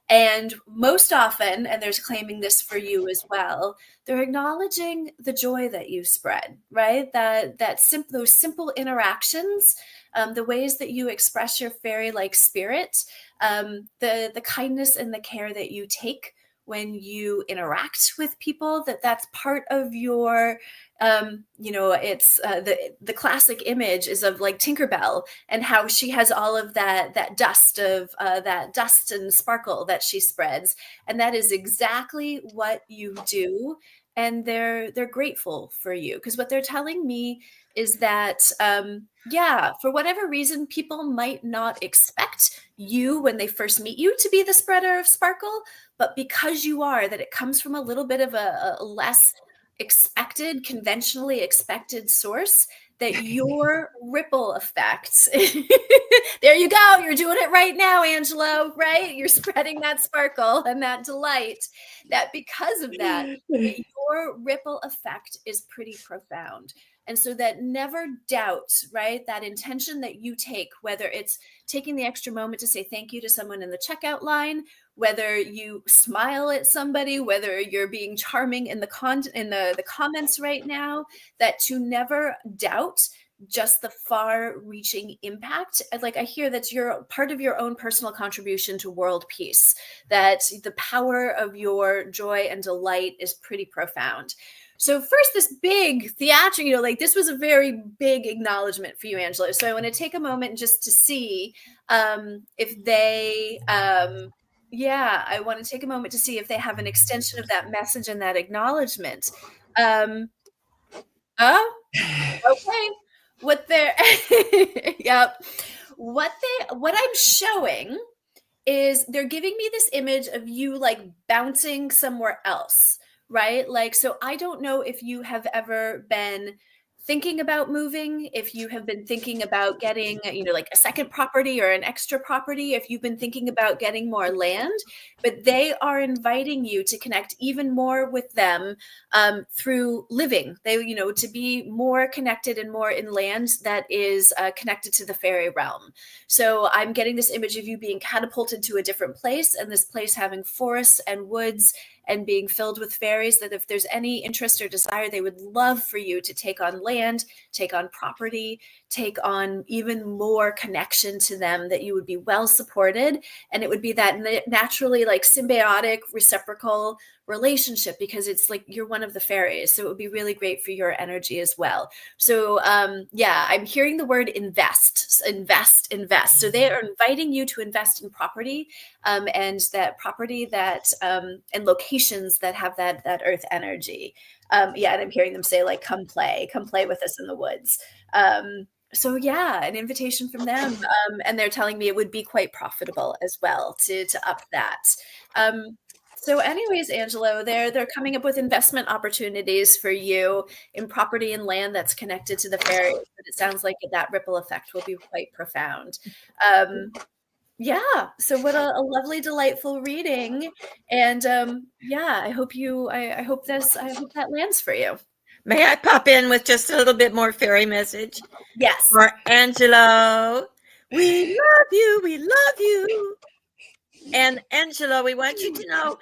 Speaker 3: And most often, and there's claiming this for you as well, they're acknowledging the joy that you spread, right? Those simple interactions, the ways that you express your fairy-like spirit, the kindness and the care that you take when you interact with people, that's part of your it's the classic image is of like Tinkerbell and how she has all of that dust and sparkle that she spreads, and that is exactly what you do. And they're grateful for you, because what they're telling me is that for whatever reason, people might not expect you when they first meet you to be the spreader of sparkle, but because you are, that it comes from a little bit of a less conventionally expected source, that your ripple effects there you go, you're doing it right now, Angelo, right? You're spreading that sparkle and that delight, that because of that your ripple effect is pretty profound. And so that never doubt, right, that intention that you take, whether it's taking the extra moment to say thank you to someone in the checkout line, whether you smile at somebody, whether you're being charming in the comments right now, that to never doubt just the far-reaching impact. Like, I hear that's your part of your own personal contribution to world peace, that the power of your joy and delight is pretty profound. So first, this big theatrical, this was a very big acknowledgement for you, Angela. So I want to take a moment just to see if they, I want to take a moment to see if they have an extension of that message and that acknowledgement. Okay. What they're, yep. What I'm showing is they're giving me this image of you like bouncing somewhere else, right? Like, so I don't know if you have ever been thinking about moving, if you have been thinking about getting, like a second property or an extra property, if you've been thinking about getting more land, but they are inviting you to connect even more with them through living. They, to be more connected and more in land that is connected to the fairy realm. So I'm getting this image of you being catapulted to a different place, and this place having forests and woods and being filled with fairies, that if there's any interest or desire, they would love for you to take on land, take on property, take on even more connection to them, that you would be well supported. And it would be that naturally like symbiotic, reciprocal relationship, because it's like you're one of the fairies. So it would be really great for your energy as well. So I'm hearing the word invest. So they are inviting you to invest in property, and that property that and locations that have that earth energy. And I'm hearing them say like, come play with us in the woods. So an invitation from them, and they're telling me it would be quite profitable as well to up that. So anyways, Angelo, they're coming up with investment opportunities for you in property and land that's connected to the fairies. But it sounds like that ripple effect will be quite profound. Yeah. So what a lovely, delightful reading. And yeah, I hope that lands for you.
Speaker 2: May I pop in with just a little bit more fairy message?
Speaker 3: Yes.
Speaker 2: For Angelo, we love you. We love you. And Angelo, we want you to know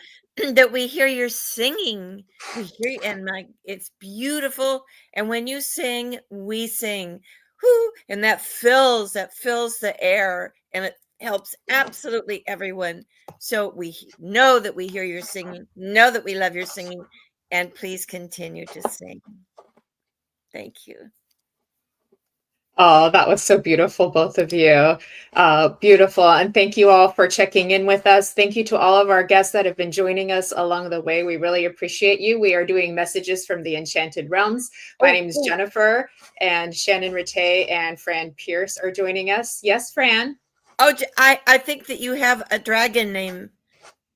Speaker 2: that we hear your singing. We hear you, and it's beautiful. And when you sing, we sing. Whoo, and that fills the air, and it helps absolutely everyone. So we know that we hear your singing, know that we love your singing, and please continue to sing. Thank you.
Speaker 4: Oh, that was so beautiful, both of you. Beautiful. And thank you all for checking in with us. Thank you to all of our guests that have been joining us along the way. We really appreciate you. We are doing messages from the Enchanted Realms. My name is Jennifer, and Shannon, Ratay, and Fran Pearce are joining us. Yes, Fran?
Speaker 2: Oh, I think that you have a dragon name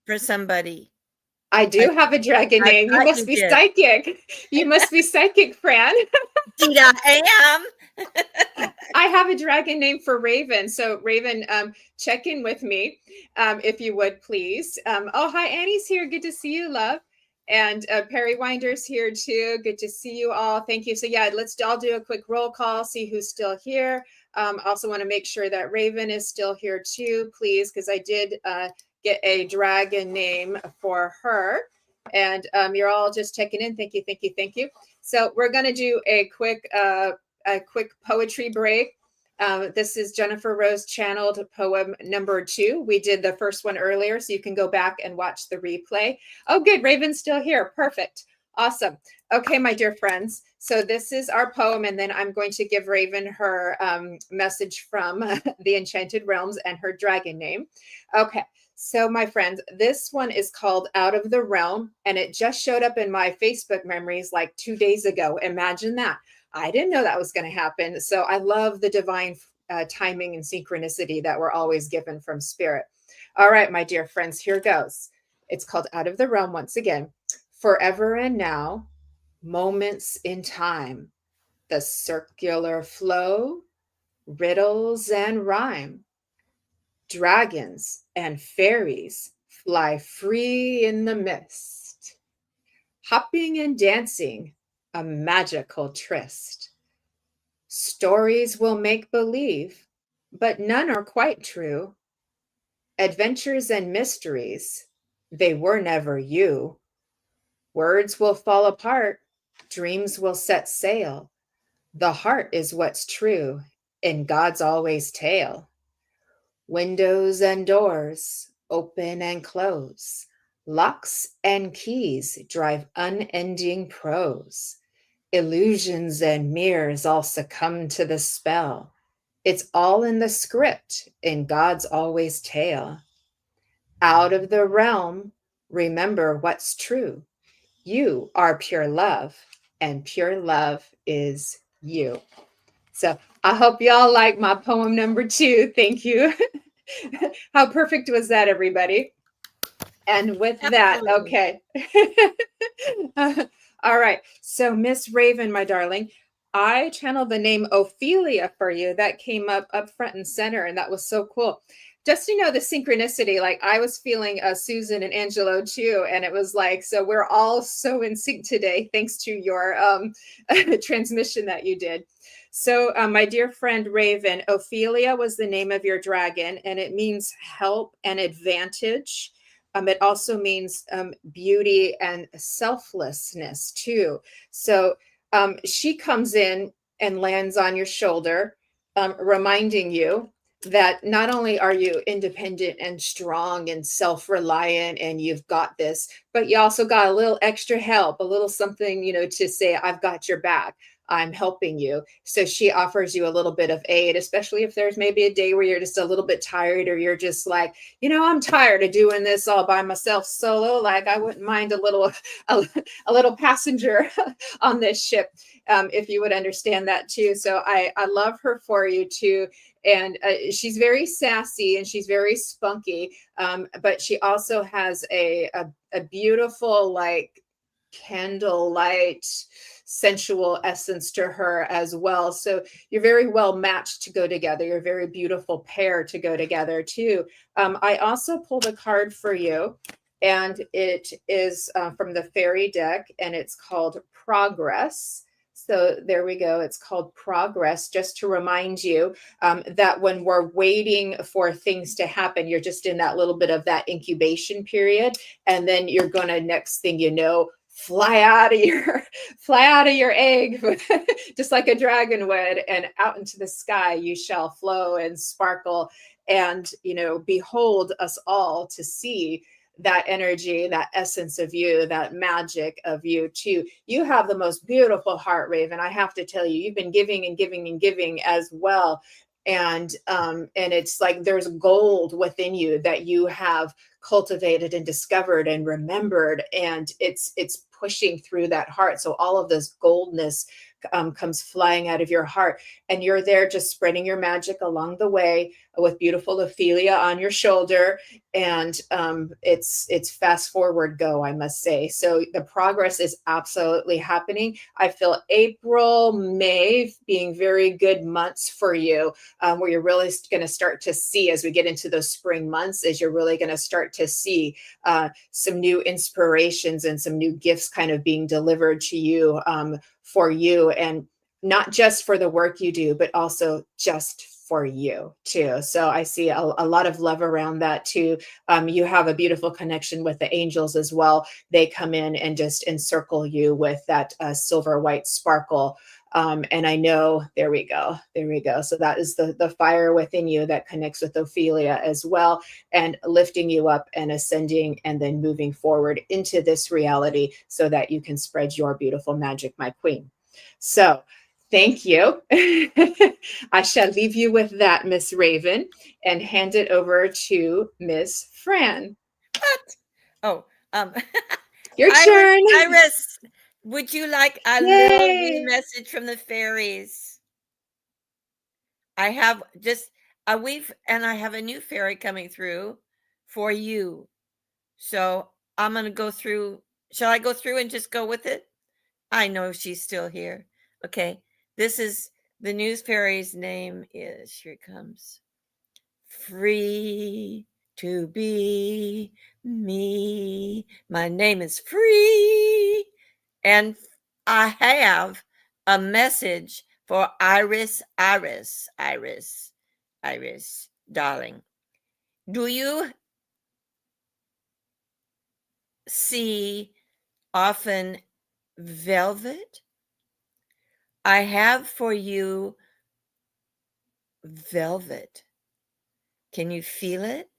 Speaker 2: for somebody.
Speaker 4: I do have a dragon
Speaker 2: I
Speaker 4: name. You
Speaker 2: thought
Speaker 4: must
Speaker 2: you
Speaker 4: be
Speaker 2: did.
Speaker 4: psychic. You must be psychic, Fran.
Speaker 2: Indeed, I am.
Speaker 4: I have a dragon name for Raven. So Raven, check in with me, if you would, please. Oh, hi, Annie's here. Good to see you, love. And Perry Winder's here too. Good to see you all. Thank you. So yeah, let's all do a quick roll call, see who's still here. Also want to make sure that Raven is still here too, please, because I did get a dragon name for her. And you're all just checking in. Thank you, thank you, thank you. So we're going to do a quick poetry break. This is Jennifer Rose channeled poem number 2. We did the first one earlier, so you can go back and watch the replay. Oh, good. Raven's still here. Perfect. Awesome. Okay, my dear friends. So this is our poem, and then I'm going to give Raven her message from the Enchanted Realms and her dragon name. Okay. So, my friends, this one is called Out of the Realm, and it just showed up in my Facebook memories like 2 days ago. Imagine that. I didn't know that was going to happen. So, I love the divine timing and synchronicity that we're always given from Spirit. All right, my dear friends, here goes. It's called Out of the Realm once again. Forever and now, moments in time, the circular flow, riddles and rhyme. Dragons and fairies fly free in the mist, hopping and dancing, a magical tryst. Stories will make believe, but none are quite true. Adventures and mysteries, they were never you. Words will fall apart, dreams will set sail. The heart is what's true, in God's always tale. Windows and doors open and close. Locks and keys drive unending prose. Illusions and mirrors all succumb to the spell. It's all in the script in God's always tale. Out of the realm, remember what's true. You are pure love, and pure love is you. So I hope y'all like my poem number 2. Thank you. How perfect was that, everybody? And with that, okay. All right. So, Miss Raven, my darling, I channeled the name Ophelia for you. That came up front and center, and that was so cool. Just to know the synchronicity, like I was feeling Susan and Angelo too, and it was like, so we're all so in sync today, thanks to your transmission that you did. So, my dear friend Raven, Ophelia was the name of your dragon, and it means help and advantage. It also means beauty and selflessness too. So she comes in and lands on your shoulder, reminding you that not only are you independent and strong and self-reliant and you've got this, but you also got a little extra help, a little something, to say, I've got your back. I'm helping you. So she offers you a little bit of aid, especially if there's maybe a day where you're just a little bit tired, or you're just like, I'm tired of doing this all by myself solo. Like I wouldn't mind a little passenger on this ship, if you would understand that too. So I love her for you too. And she's very sassy and she's very spunky, but she also has a beautiful, like, candlelight sensual essence to her as well. So you're very well matched to go together. You're a very beautiful pair to go together too. I also pulled a card for you, and it is from the fairy deck, and it's called Progress. So there we go. It's called Progress, just to remind you that when we're waiting for things to happen, you're just in that little bit of that incubation period. And then you're going to, next thing you know, fly out of your egg, just like a dragon would, and out into the sky you shall flow and sparkle. And, behold us all to see that energy, that essence of you, that magic of you too. You have the most beautiful heart, Raven. I have to tell you, you've been giving and giving and giving as well. And it's like there's gold within you that you have cultivated and discovered and remembered, and it's pushing through that heart. So all of this goldness comes flying out of your heart, and you're there just spreading your magic along the way with beautiful Ophelia on your shoulder. And it's fast forward go, I must say. So the progress is absolutely happening. I feel April, May being very good months for you, where you're really going to start to see, as we get into those spring months, is you're really going to start to see some new inspirations and some new gifts kind of being delivered to you, for you, and not just for the work you do, but also just for you too. So I see a lot of love around that too. You have a beautiful connection with the angels as well. They come in and just encircle you with that silver white sparkle. And I know, there we go. So that is the fire within you that connects with Ophelia as well, and lifting you up and ascending and then moving forward into this reality so that you can spread your beautiful magic, my queen. So thank you. I shall leave you with that, Miss Raven, and hand it over to Miss Fran.
Speaker 2: What? Oh,
Speaker 4: your turn.
Speaker 2: Iris, would you like a little wee message from the fairies? I have just a wee, and I have a new fairy coming through for you. So I'm going to go through. Shall I go through and just go with it? I know she's still here. Okay. This is the news fairy's name is, here it comes. Free to be me. My name is Free. And I have a message for Iris, darling. Do you see often velvet? I have for you velvet. Can you feel it?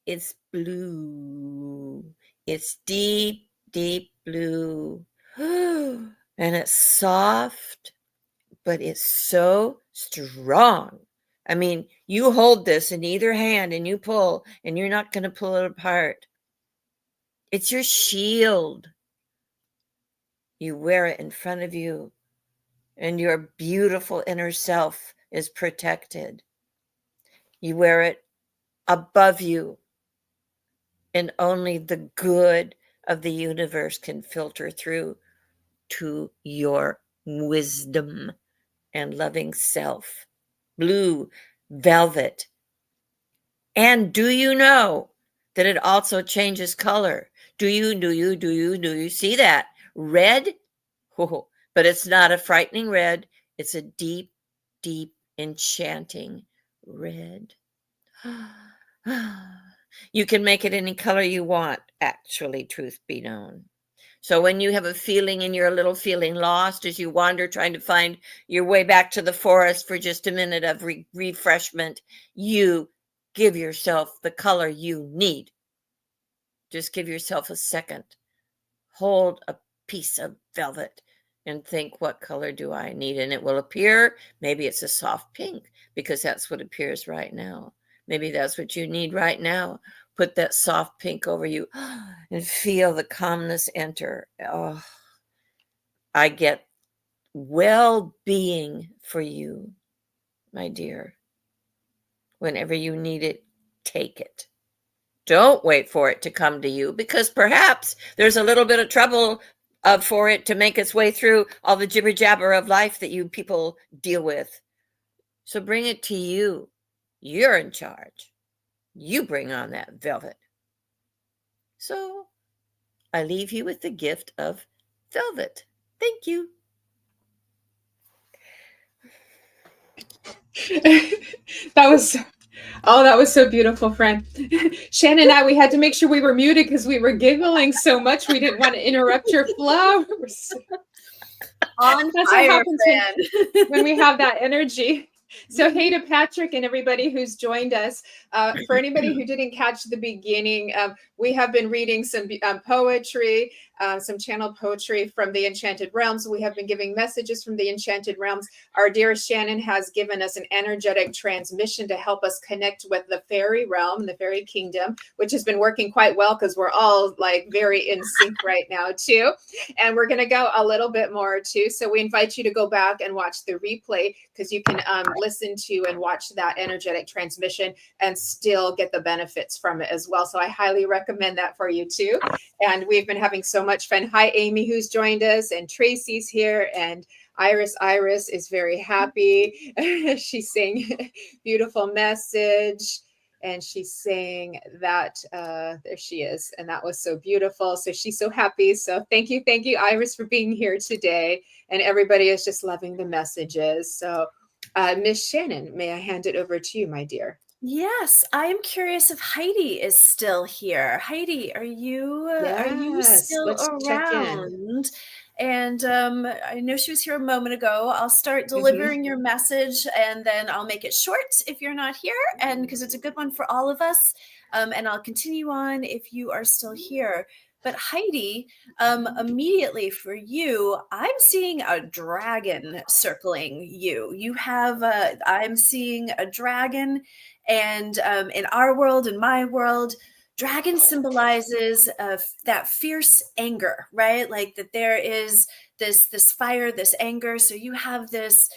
Speaker 2: It's blue. It's deep, deep blue. And it's soft, but it's so strong. I mean, you hold this in either hand and you pull, and you're not going to pull it apart. It's your shield. You wear it in front of you, and your beautiful inner self is protected. You wear it above you, and only the good of the universe can filter through to your wisdom and loving self. Blue velvet. And do you know that it also changes color? Do you see that? Red? Oh, but it's not a frightening red. It's a deep, deep, enchanting red. You can make it any color you want, actually, truth be known. So when you have a feeling and you're a little feeling lost as you wander trying to find your way back to the forest for just a minute of refreshment, you give yourself the color you need. Just give yourself a second. Hold a piece of velvet and think, what color do I need? And it will appear. Maybe it's a soft pink, because that's what appears right now. Maybe that's what you need right now. Put that soft pink over you and feel the calmness enter. Oh, I get well-being for you, my dear. Whenever you need it, take it. Don't wait for it to come to you, because perhaps there's a little bit of trouble for it to make its way through all the jibber jabber of life that you people deal with. So bring it to you. You're in charge. You bring on that velvet. So I leave you with the gift of velvet. Thank you.
Speaker 4: That was so beautiful, Fran. Shannon and I, we had to make sure we were muted because we were giggling so much. We didn't want to interrupt your flowers.
Speaker 3: On
Speaker 4: That's
Speaker 3: fire,
Speaker 4: what happens
Speaker 3: Fran.
Speaker 4: when we have that energy. So hey to Patrick and everybody who's joined us. For anybody who didn't catch the beginning, we have been reading some poetry, some channeled poetry from the Enchanted Realms. We have been giving messages from the Enchanted Realms. Our dear Shannon has given us an energetic transmission to help us connect with the fairy realm, the fairy kingdom, which has been working quite well because we're all like very in sync right now too. And we're going to go a little bit more too. So we invite you to go back and watch the replay because you can listen to and watch that energetic transmission and still get the benefits from it as well. So I highly recommend that for you too. And we've been having so much fun. Hi, Amy, who's joined us, and Tracy's here, and Iris is very happy. She's saying beautiful message. And she's saying that there she is. And that was so beautiful. So she's so happy. So thank you, Iris, for being here today. And everybody is just loving the messages. So Miss Shannon, may I hand it over to you, my dear?
Speaker 3: Yes, I'm curious if Heidi is still here. Heidi, are you still
Speaker 4: let's check in.
Speaker 3: around? And I know she was here a moment ago. I'll start delivering your message, and then I'll make it short if you're not here, and because it's a good one for all of us. And I'll continue on if you are still here. But Heidi, immediately for you, I'm seeing a dragon circling you. You have I'm seeing a dragon. And in our world, in my world, dragon symbolizes that fierce anger, right? Like that there is this fire, this anger. So you have this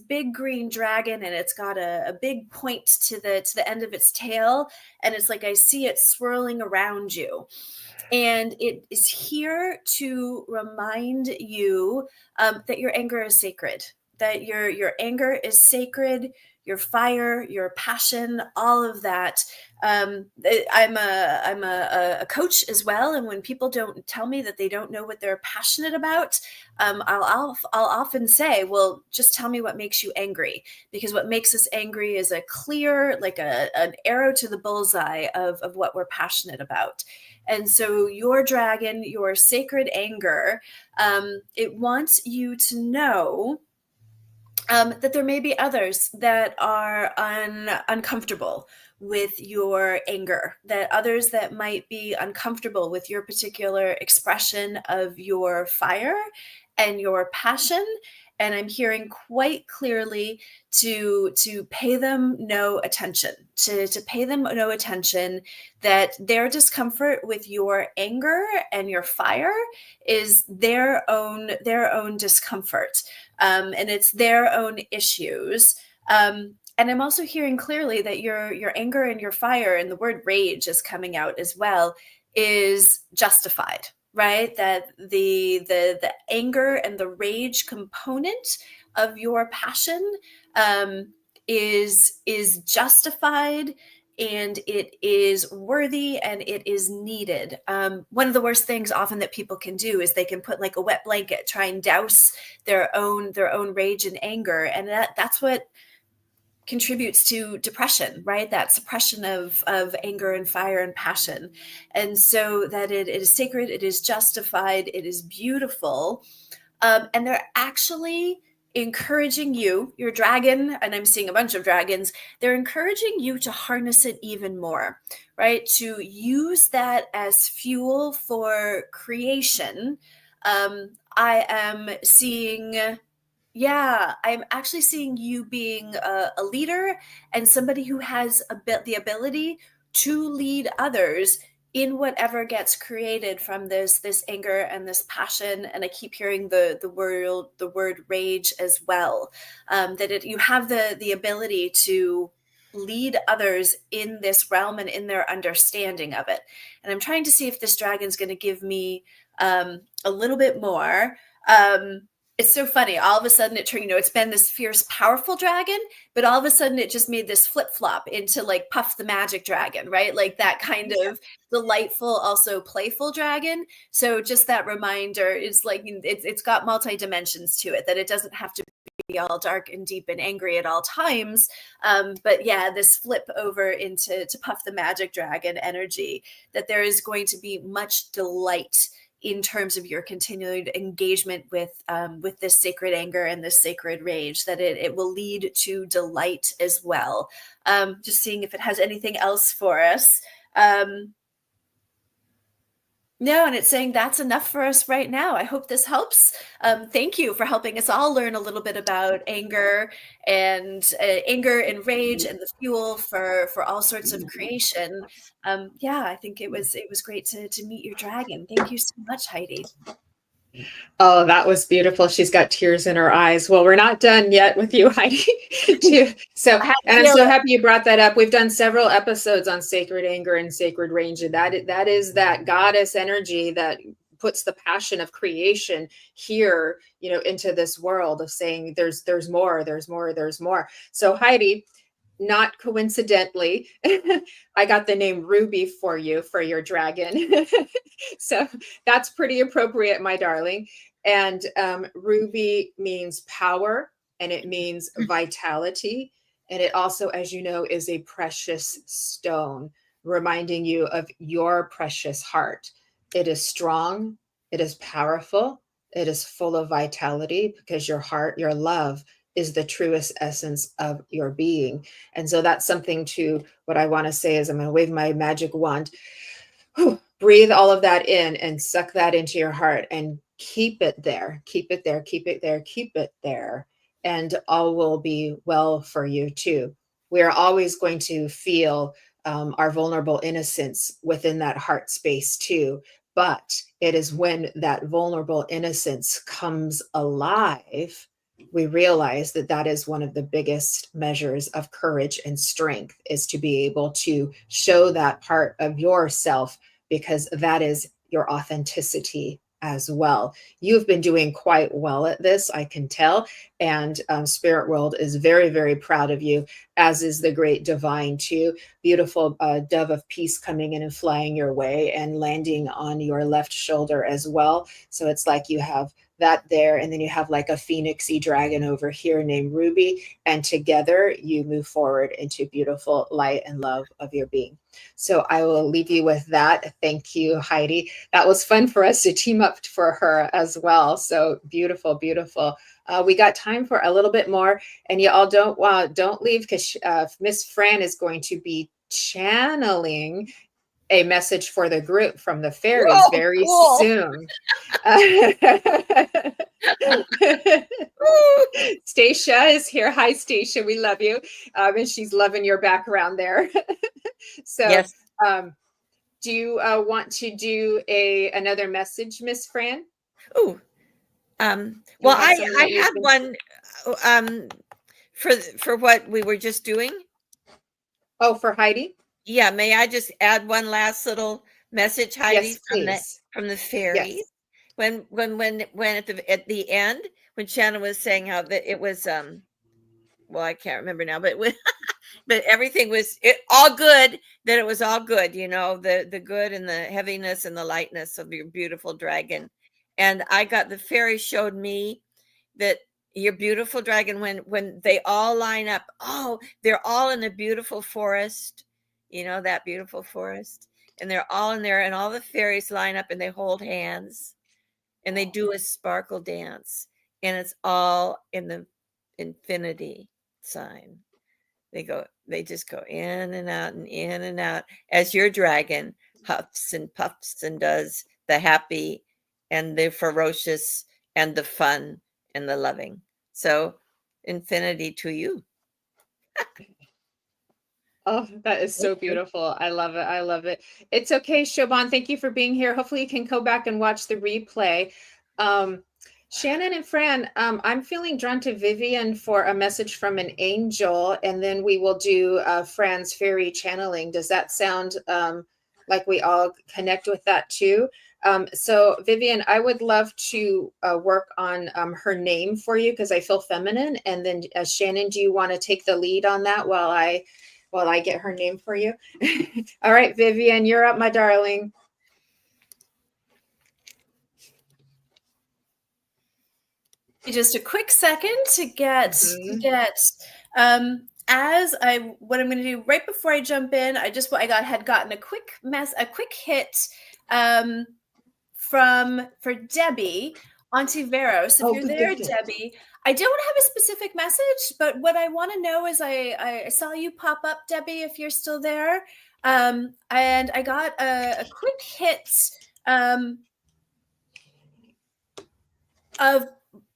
Speaker 3: big green dragon, and it's got a big point to the end of its tail, and it's like I see it swirling around you. And it is here to remind you that your anger is sacred, that your anger is sacred, your fire, your passion, all of that. I'm a coach as well, and when people don't tell me that they don't know what they're passionate about, I'll often say, well, just tell me what makes you angry, because what makes us angry is a clear, like an arrow to the bullseye of what we're passionate about. And so your dragon, your sacred anger, it wants you to know that there may be others that are uncomfortable with your anger, that others that might be uncomfortable with your particular expression of your fire and your passion. And I'm hearing quite clearly to pay them no attention, to pay them no attention, that their discomfort with your anger and your fire is their own discomfort. And it's their own issues. And I'm also hearing clearly that your anger and your fire, and the word rage is coming out as well, is justified, right? That the anger and the rage component of your passion is justified, and it is worthy, and it is needed. One of the worst things often that people can do is they can put like a wet blanket, try and douse their own rage and anger, and that's what contributes to depression, right? That suppression of anger and fire and passion. And so that it is sacred, it is justified, it is beautiful. And they're actually encouraging you, your dragon, and I'm seeing a bunch of dragons, they're encouraging you to harness it even more, right? To use that as fuel for creation. I am seeing, I'm actually seeing you being a leader and somebody who has the ability to lead others in whatever gets created from this anger and this passion. And I keep hearing the word rage as well. That you have the ability to lead others in this realm and in their understanding of it. And I'm trying to see if this dragon's going to give me a little bit more. It's so funny. All of a sudden it turned, it's been this fierce, powerful dragon, but all of a sudden it just made this flip flop into like Puff the Magic Dragon, right? Like that kind of delightful, also playful dragon. So just that reminder is like, it's got multi dimensions to it, that it doesn't have to be all dark and deep and angry at all times. But yeah, this flip over into Puff the Magic Dragon energy, that there is going to be much delight in terms of your continued engagement with this sacred anger and this sacred rage, that it will lead to delight as well. Just seeing if it has anything else for us. No, and it's saying that's enough for us right now. I hope this helps. Thank you for helping us all learn a little bit about anger and rage and the fuel for all sorts of creation. Yeah, I think it was great to meet your dragon. Thank you so much, Heidi.
Speaker 4: Oh, that was beautiful. She's got tears in her eyes. Well, we're not done yet with you, Heidi. And I'm so happy you brought that up. We've done several episodes on sacred anger and sacred rage, and that is that goddess energy that puts the passion of creation here, into this world of saying there's more, there's more, there's more. So Heidi, not coincidentally, I got the name Ruby for you for your dragon. So that's pretty appropriate, my darling. And Ruby means power, and it means vitality. And it also, as you know, is a precious stone, reminding you of your precious heart. It is strong, it is powerful, it is full of vitality, because your heart, your love, is the truest essence of your being. And so that's something to what I want to say is I'm going to wave my magic wand. Breathe all of that in and suck that into your heart and keep it there. Keep it there. Keep it there. Keep it there. And all will be well for you too. We are always going to feel our vulnerable innocence within that heart space too. But it is when that vulnerable innocence comes alive, we realize that that is one of the biggest measures of courage and strength, is to be able to show that part of yourself, because that is your authenticity as well. You've been doing quite well at this, I can tell. And Spirit World is very, very proud of you, as is the great divine too. Beautiful dove of peace coming in and flying your way and landing on your left shoulder as well. So it's like you have that there, and then you have like a phoenixy dragon over here named Ruby, and together you move forward into beautiful light and love of your being. So I will leave you with that. Thank you, Heidi. That was fun for us to team up for her as well. So beautiful, beautiful. We got time for a little bit more, and you all don't leave, because Miss Fran is going to be channeling a message for the group from the fairies very soon. Stacia is here. Hi, Stacia. We love you. And she's loving your background there. So yes. Do you want to do another message, Miss Fran?
Speaker 2: Oh, well, I had one for what we were just doing.
Speaker 4: Oh, for Heidi?
Speaker 2: Yeah, may I just add one last little message, Heidi,
Speaker 4: yes,
Speaker 2: from the fairies? Yes. When at the end, when Shannon was saying how that it was well, I can't remember now, but but everything was all good, that it was all good, the good and the heaviness and the lightness of your beautiful dragon. And the fairy showed me that your beautiful dragon, when they all line up, they're all in a beautiful forest, that beautiful forest, and they're all in there, and all the fairies line up and they hold hands and they do a sparkle dance, and it's all in the infinity sign. They just go in and out as your dragon huffs and puffs and does the happy and the ferocious and the fun and the loving. So infinity to you.
Speaker 4: Oh, that is so beautiful. I love it. I love it. It's okay, Shobhan. Thank you for being here. Hopefully you can go back and watch the replay. Shannon and Fran, I'm feeling drawn to Vivian for a message from an angel, and then we will do Fran's fairy channeling. Does that sound like we all connect with that too? So Vivian, I would love to work on her name for you because I feel feminine. And then Shannon, do you want to take the lead on that while I get her name for you? All right, Vivian, you're up, my darling.
Speaker 3: Just a quick second to get what I'm going to do right before I jump in. Had gotten a quick hit for Debbie Ontiveros. If you're there, Debbie, I don't have a specific message, but what I want to know is I saw you pop up, Debbie, if you're still there. And I got a quick hit of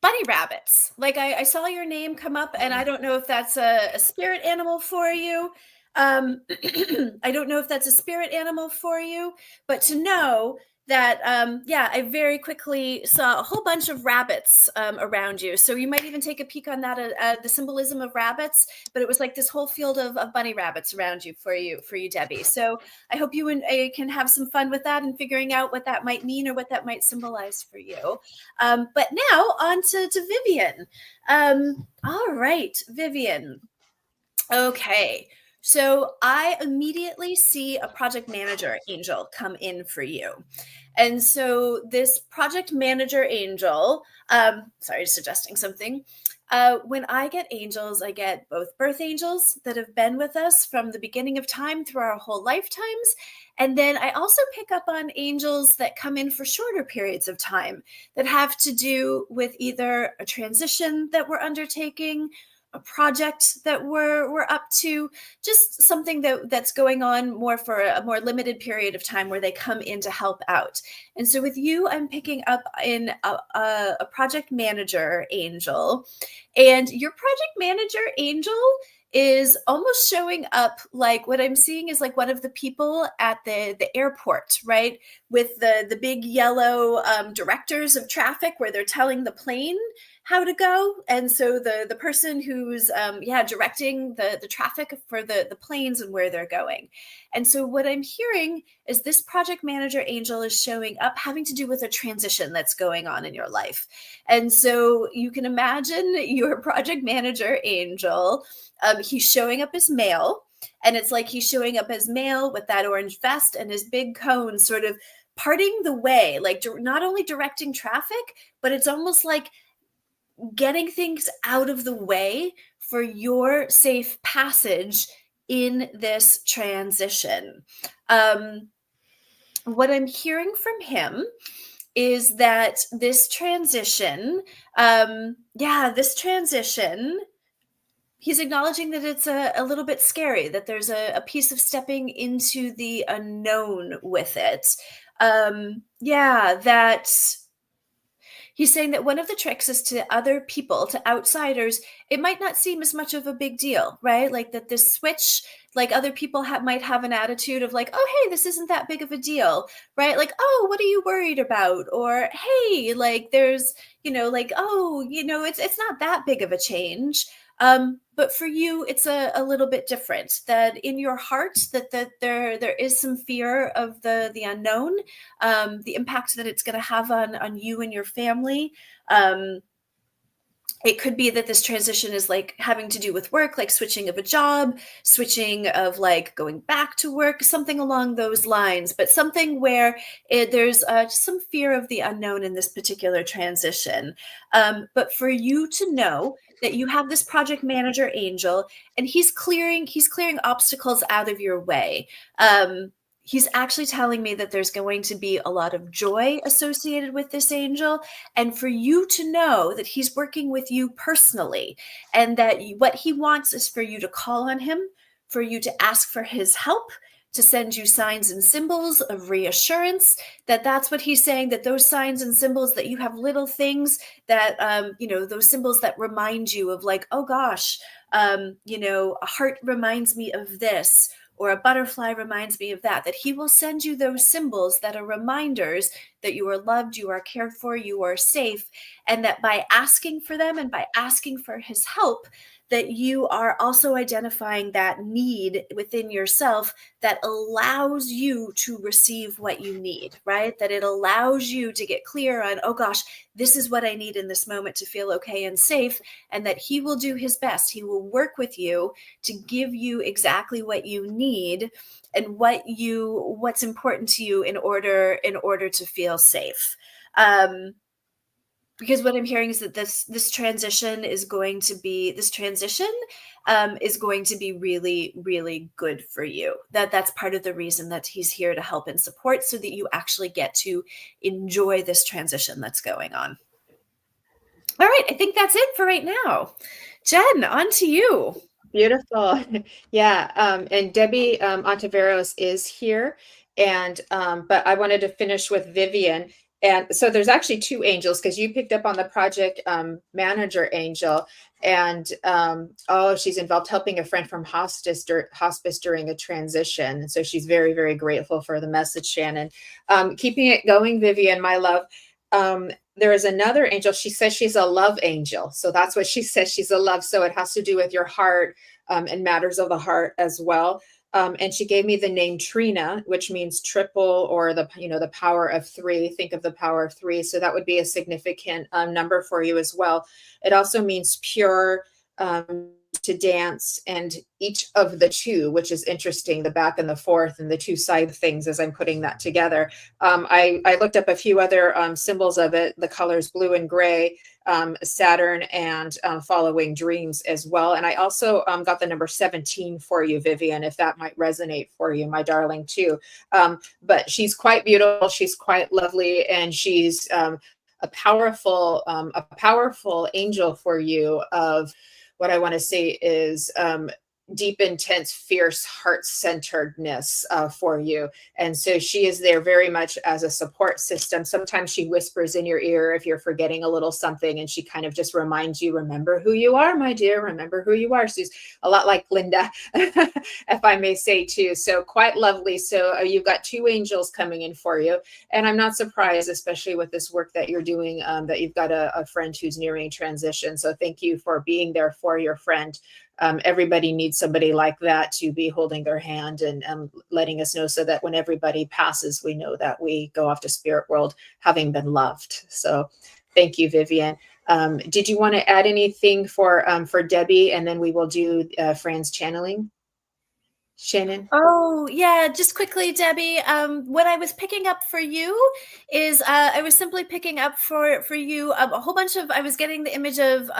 Speaker 3: bunny rabbits. Like I saw your name come up, and I don't know if that's a spirit animal for you. I don't know if that's a spirit animal for you, but to know that, I very quickly saw a whole bunch of rabbits around you. So you might even take a peek on that, the symbolism of rabbits, but it was like this whole field of bunny rabbits around you for you, Debbie. So I hope you can have some fun with that and figuring out what that might mean or what that might symbolize for you. But now on to Vivian. All right, Vivian. Okay. So I immediately see a project manager angel come in for you. And so this project manager angel, sorry, just adjusting something. When I get angels, I get both birth angels that have been with us from the beginning of time through our whole lifetimes. And then I also pick up on angels that come in for shorter periods of time that have to do with either a transition that we're undertaking, a project that we're up to, just something that's going on more for a more limited period of time where they come in to help out. And so with you, I'm picking up in a project manager angel, and your project manager angel is almost showing up like what I'm seeing is like one of the people at the airport, right? With the big yellow directors of traffic where they're telling the plane how to go. And so the person who's directing the traffic for the planes and where they're going. And so what I'm hearing is this project manager angel is showing up having to do with a transition that's going on in your life. And so you can imagine your project manager angel, he's showing up as male, and it's like he's showing up as male with that orange vest and his big cone sort of parting the way, like not only directing traffic, but it's almost like getting things out of the way for your safe passage in this transition. What I'm hearing from him is that this transition, he's acknowledging that it's a little bit scary, that there's a piece of stepping into the unknown with it. That he's saying that one of the tricks is to other people, to outsiders, it might not seem as much of a big deal, right? Like that this switch, like other people might have an attitude of like, oh, hey, this isn't that big of a deal, right? Like, oh, what are you worried about? Or, hey, like there's, like, oh, it's not that big of a change. But for you, it's a little bit different, that in your heart, that there is some fear of the unknown, the impact that it's going to have on you and your family. It could be that this transition is like having to do with work, like switching of a job, switching of like going back to work, something along those lines, but something where there's some fear of the unknown in this particular transition. But for you to know that you have this project manager angel, and he's clearing obstacles out of your way. He's actually telling me that there's going to be a lot of joy associated with this angel, and for you to know that he's working with you personally, and that what he wants is for you to call on him, for you to ask for his help, to send you signs and symbols of reassurance, that's what he's saying, that those signs and symbols, that you have little things that, those symbols that remind you of like, oh gosh, a heart reminds me of this, or a butterfly reminds me of that he will send you those symbols that are reminders that you are loved, you are cared for, you are safe, and that by asking for them and by asking for his help, that you are also identifying that need within yourself that allows you to receive what you need, right? That it allows you to get clear on, oh gosh, this is what I need in this moment to feel okay and safe, and that he will do his best. He will work with you to give you exactly what you need and what's important to you in order to feel safe. Because what I'm hearing is that this transition is going to be really, really good for you. That's part of the reason that he's here to help and support, so that you actually get to enjoy this transition that's going on. All right, I think that's it for right now. Jen, on to you.
Speaker 4: Beautiful. Yeah. And Debbie Ontiveros is here. And but I wanted to finish with Vivian. And so there's actually two angels, because you picked up on the project manager angel. And oh, she's involved helping a friend from hospice during a transition. And so she's very, very grateful for the message, Shannon. Keeping it going, Vivian, my love. There is another angel. She says she's a love angel. So that's what she says. She's a love. So it has to do with your heart and matters of the heart as well. And she gave me the name Trina, which means triple, or the power of three. Think of the power of three. So that would be a significant number for you as well. It also means pure, to dance, and each of the two, which is interesting, the back and the forth and the two side things as I'm putting that together. I looked up a few other symbols of it, the colors blue and gray, Saturn, and following dreams as well. And I also got the number 17 for you, Vivian, if that might resonate for you, my darling, too. But she's quite beautiful. She's quite lovely. And she's a powerful angel for you, of what I want to say is deep, intense, fierce, heart-centeredness for you. And so she is there very much as a support system. Sometimes she whispers in your ear if you're forgetting a little something, and she kind of just reminds you, remember who you are, my dear, remember who you are. She's a lot like Linda, if I may say, too. So quite lovely. So you've got two angels coming in for you. And I'm not surprised, especially with this work that you're doing, that you've got a friend who's nearing transition. So thank you for being there for your friend. Everybody needs somebody like that to be holding their hand and letting us know, so that when everybody passes, we know that we go off to spirit world having been loved. So thank you, Vivian. Did you want to add anything for Debbie, and then we will do Fran's channeling? Shannon?
Speaker 3: Oh, yeah, just quickly, Debbie. What I was picking up for you is I was simply picking up for you a whole bunch of, I was getting the image of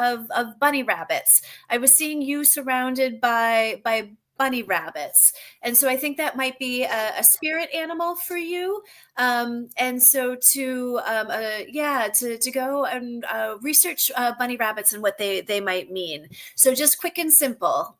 Speaker 3: bunny rabbits. I was seeing you surrounded by bunny rabbits. And so I think that might be a spirit animal for you. And so to go and research bunny rabbits and what they might mean. So just quick and simple.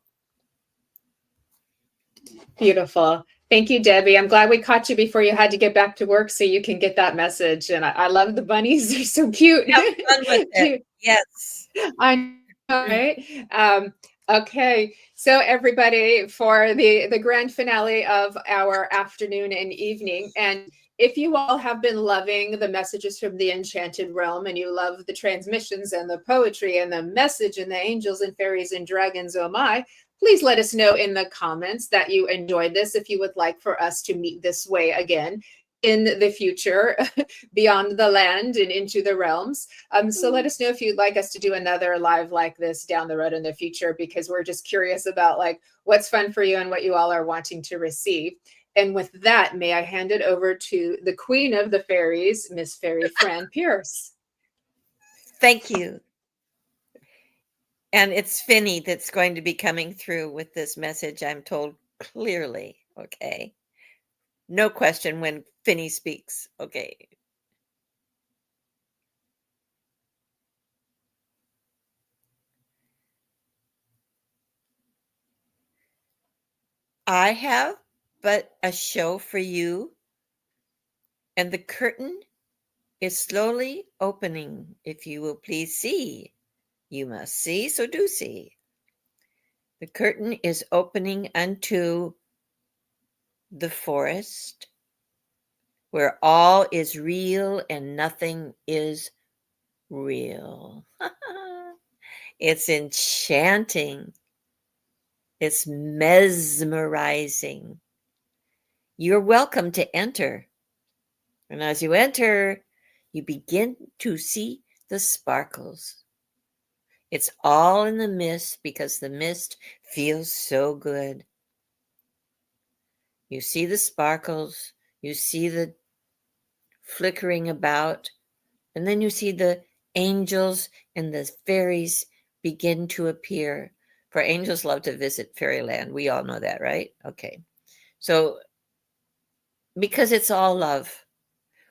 Speaker 4: Beautiful. Thank you, Debbie. I'm glad we caught you before you had to get back to work, so you can get that message. And I love the bunnies. They're so cute.
Speaker 2: Have fun with it. Yes.
Speaker 4: I know, right? Okay. So everybody, for the grand finale of our afternoon and evening, and if you all have been loving the messages from the Enchanted Realm, and you love the transmissions and the poetry and the message and the angels and fairies and dragons, oh my, please let us know in the comments that you enjoyed this, if you would like for us to meet this way again in the future, beyond the land and into the realms. So let us know if you'd like us to do another live like this down the road in the future, because we're just curious about like what's fun for you and what you all are wanting to receive. And with that, may I hand it over to the queen of the fairies, Miss Fairy Fran Pearce.
Speaker 2: Thank you. And it's Finny that's going to be coming through with this message, I'm told clearly. Okay. No question when Finny speaks. Okay. I have but a show for you, and the curtain is slowly opening. If you will please see, you must see, so do see. The curtain is opening unto the forest, where all is real and nothing is real. It's enchanting. It's mesmerizing. You're welcome to enter. And as you enter, you begin to see the sparkles. It's all in the mist because the mist feels so good. You see the sparkles, you see the flickering about, and then you see the angels and the fairies begin to appear. For angels love to visit fairyland. We all know that, right? Okay. So, because it's all love,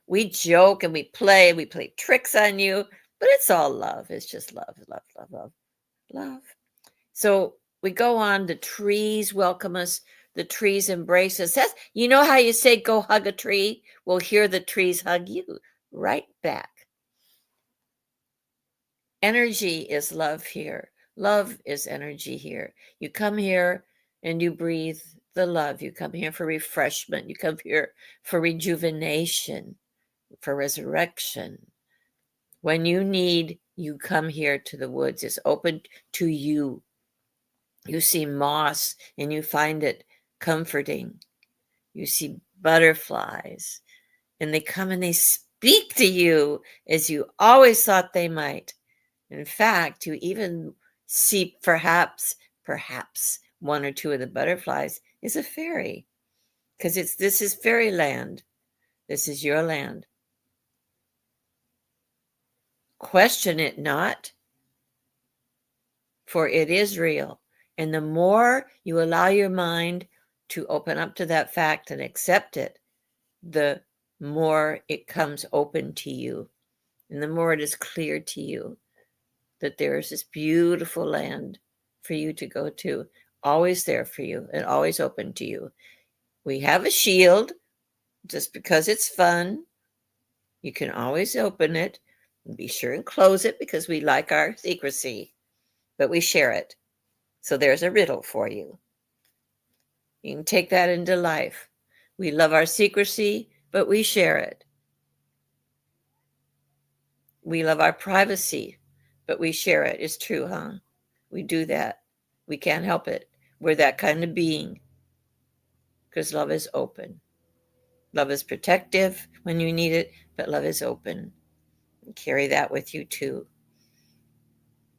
Speaker 2: we joke and we play tricks on you, but it's all love. It's just love, love, love, love, love. So we go on, the trees welcome us, the trees embrace us. That's, you know how you say, go hug a tree? Well, here the trees hug you right back. Energy is love here. Love is energy here. You come here and you breathe the love. You come here for refreshment. You come here for rejuvenation, for resurrection. When you need, you come here to the woods. It's open to you. You see moss and you find it comforting. You see butterflies and they come and they speak to you as you always thought they might. In fact, you even see perhaps one or two of the butterflies is a fairy, because this is fairyland. This is your land. Question it not, for it is real. And the more you allow your mind to open up to that fact and accept it, the more it comes open to you, and the more it is clear to you that there is this beautiful land for you to go to, always there for you and always open to you. We have a shield just because it's fun. You can always open it and be sure and close it because we like our secrecy, but we share it. So there's a riddle for you. You can take that into life. We love our secrecy, but we share it. We love our privacy, but we share it. It's true, huh? We do that. We can't help it. We're that kind of being because love is open. Love is protective when you need it, but love is open. And carry that with you too.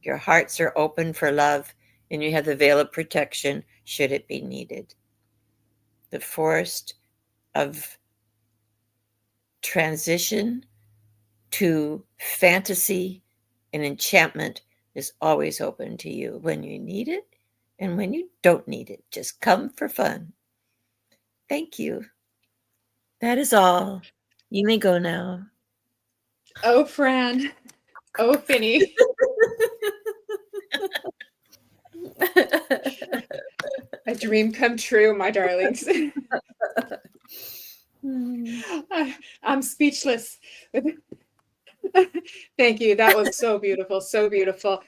Speaker 2: Your hearts are open for love, and you have the veil of protection should it be needed. The forest of transition to fantasy and enchantment is always open to you when you need it and when you don't need it. Just come for fun. Thank you. That is all. You may go now.
Speaker 4: Oh, Fran. Oh, Finny. A dream come true, my darlings. I'm speechless. Thank you. That was so beautiful. So beautiful.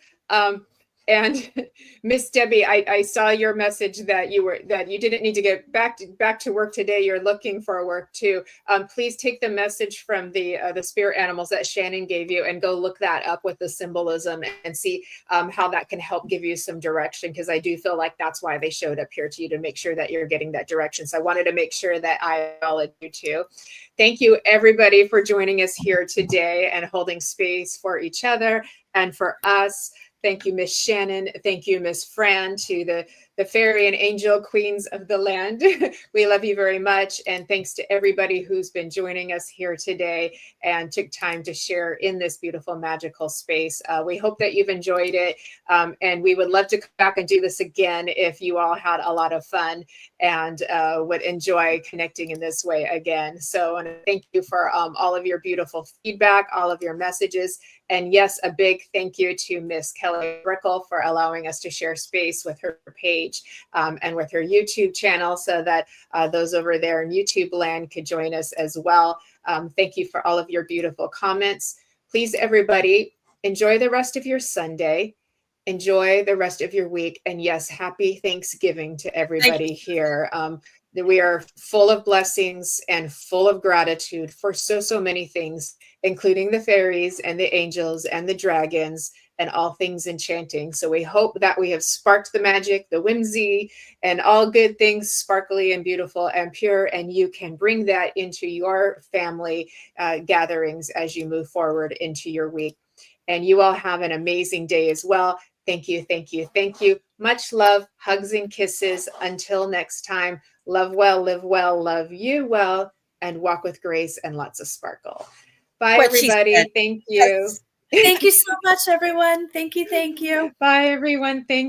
Speaker 4: And Miss Debbie, I saw your message that you didn't need to get back to work today. You're looking for work too. Please take the message from the spirit animals that Shannon gave you and go look that up with the symbolism and see how that can help give you some direction, because I do feel like that's why they showed up here to you, to make sure that you're getting that direction. So I wanted to make sure that I followed you too. Thank you, everybody, for joining us here today and holding space for each other and for us. Thank you, Miss Shannon. Thank you, Miss Fran, to the fairy and angel queens of the land. We love you very much. And thanks to everybody who's been joining us here today and took time to share in this beautiful, magical space. We hope that you've enjoyed it. And we would love to come back and do this again if you all had a lot of fun and would enjoy connecting in this way again. So and thank you for all of your beautiful feedback, all of your messages. And yes, a big thank you to Miss Kelly Brickle for allowing us to share space with her page and with her YouTube channel, so that those over there in YouTube land could join us as well. Thank you for all of your beautiful comments. Please, everybody, enjoy the rest of your Sunday. Enjoy the rest of your week. And yes, happy Thanksgiving to everybody here. We are full of blessings and full of gratitude for so many things, including the fairies and the angels and the dragons and all things enchanting. So we hope that we have sparked the magic, the whimsy, and all good things sparkly and beautiful and pure. And you can bring that into your family gatherings as you move forward into your week. And you all have an amazing day as well. Thank you, thank you, thank you. Much love, hugs and kisses. Until next time, love well, live well, love you well, and walk with grace and lots of sparkle. Bye,
Speaker 2: What she
Speaker 4: everybody.
Speaker 2: said.
Speaker 4: Thank you.
Speaker 3: Thank you so much, everyone. Thank you. Thank you.
Speaker 4: Bye, everyone. Thank you.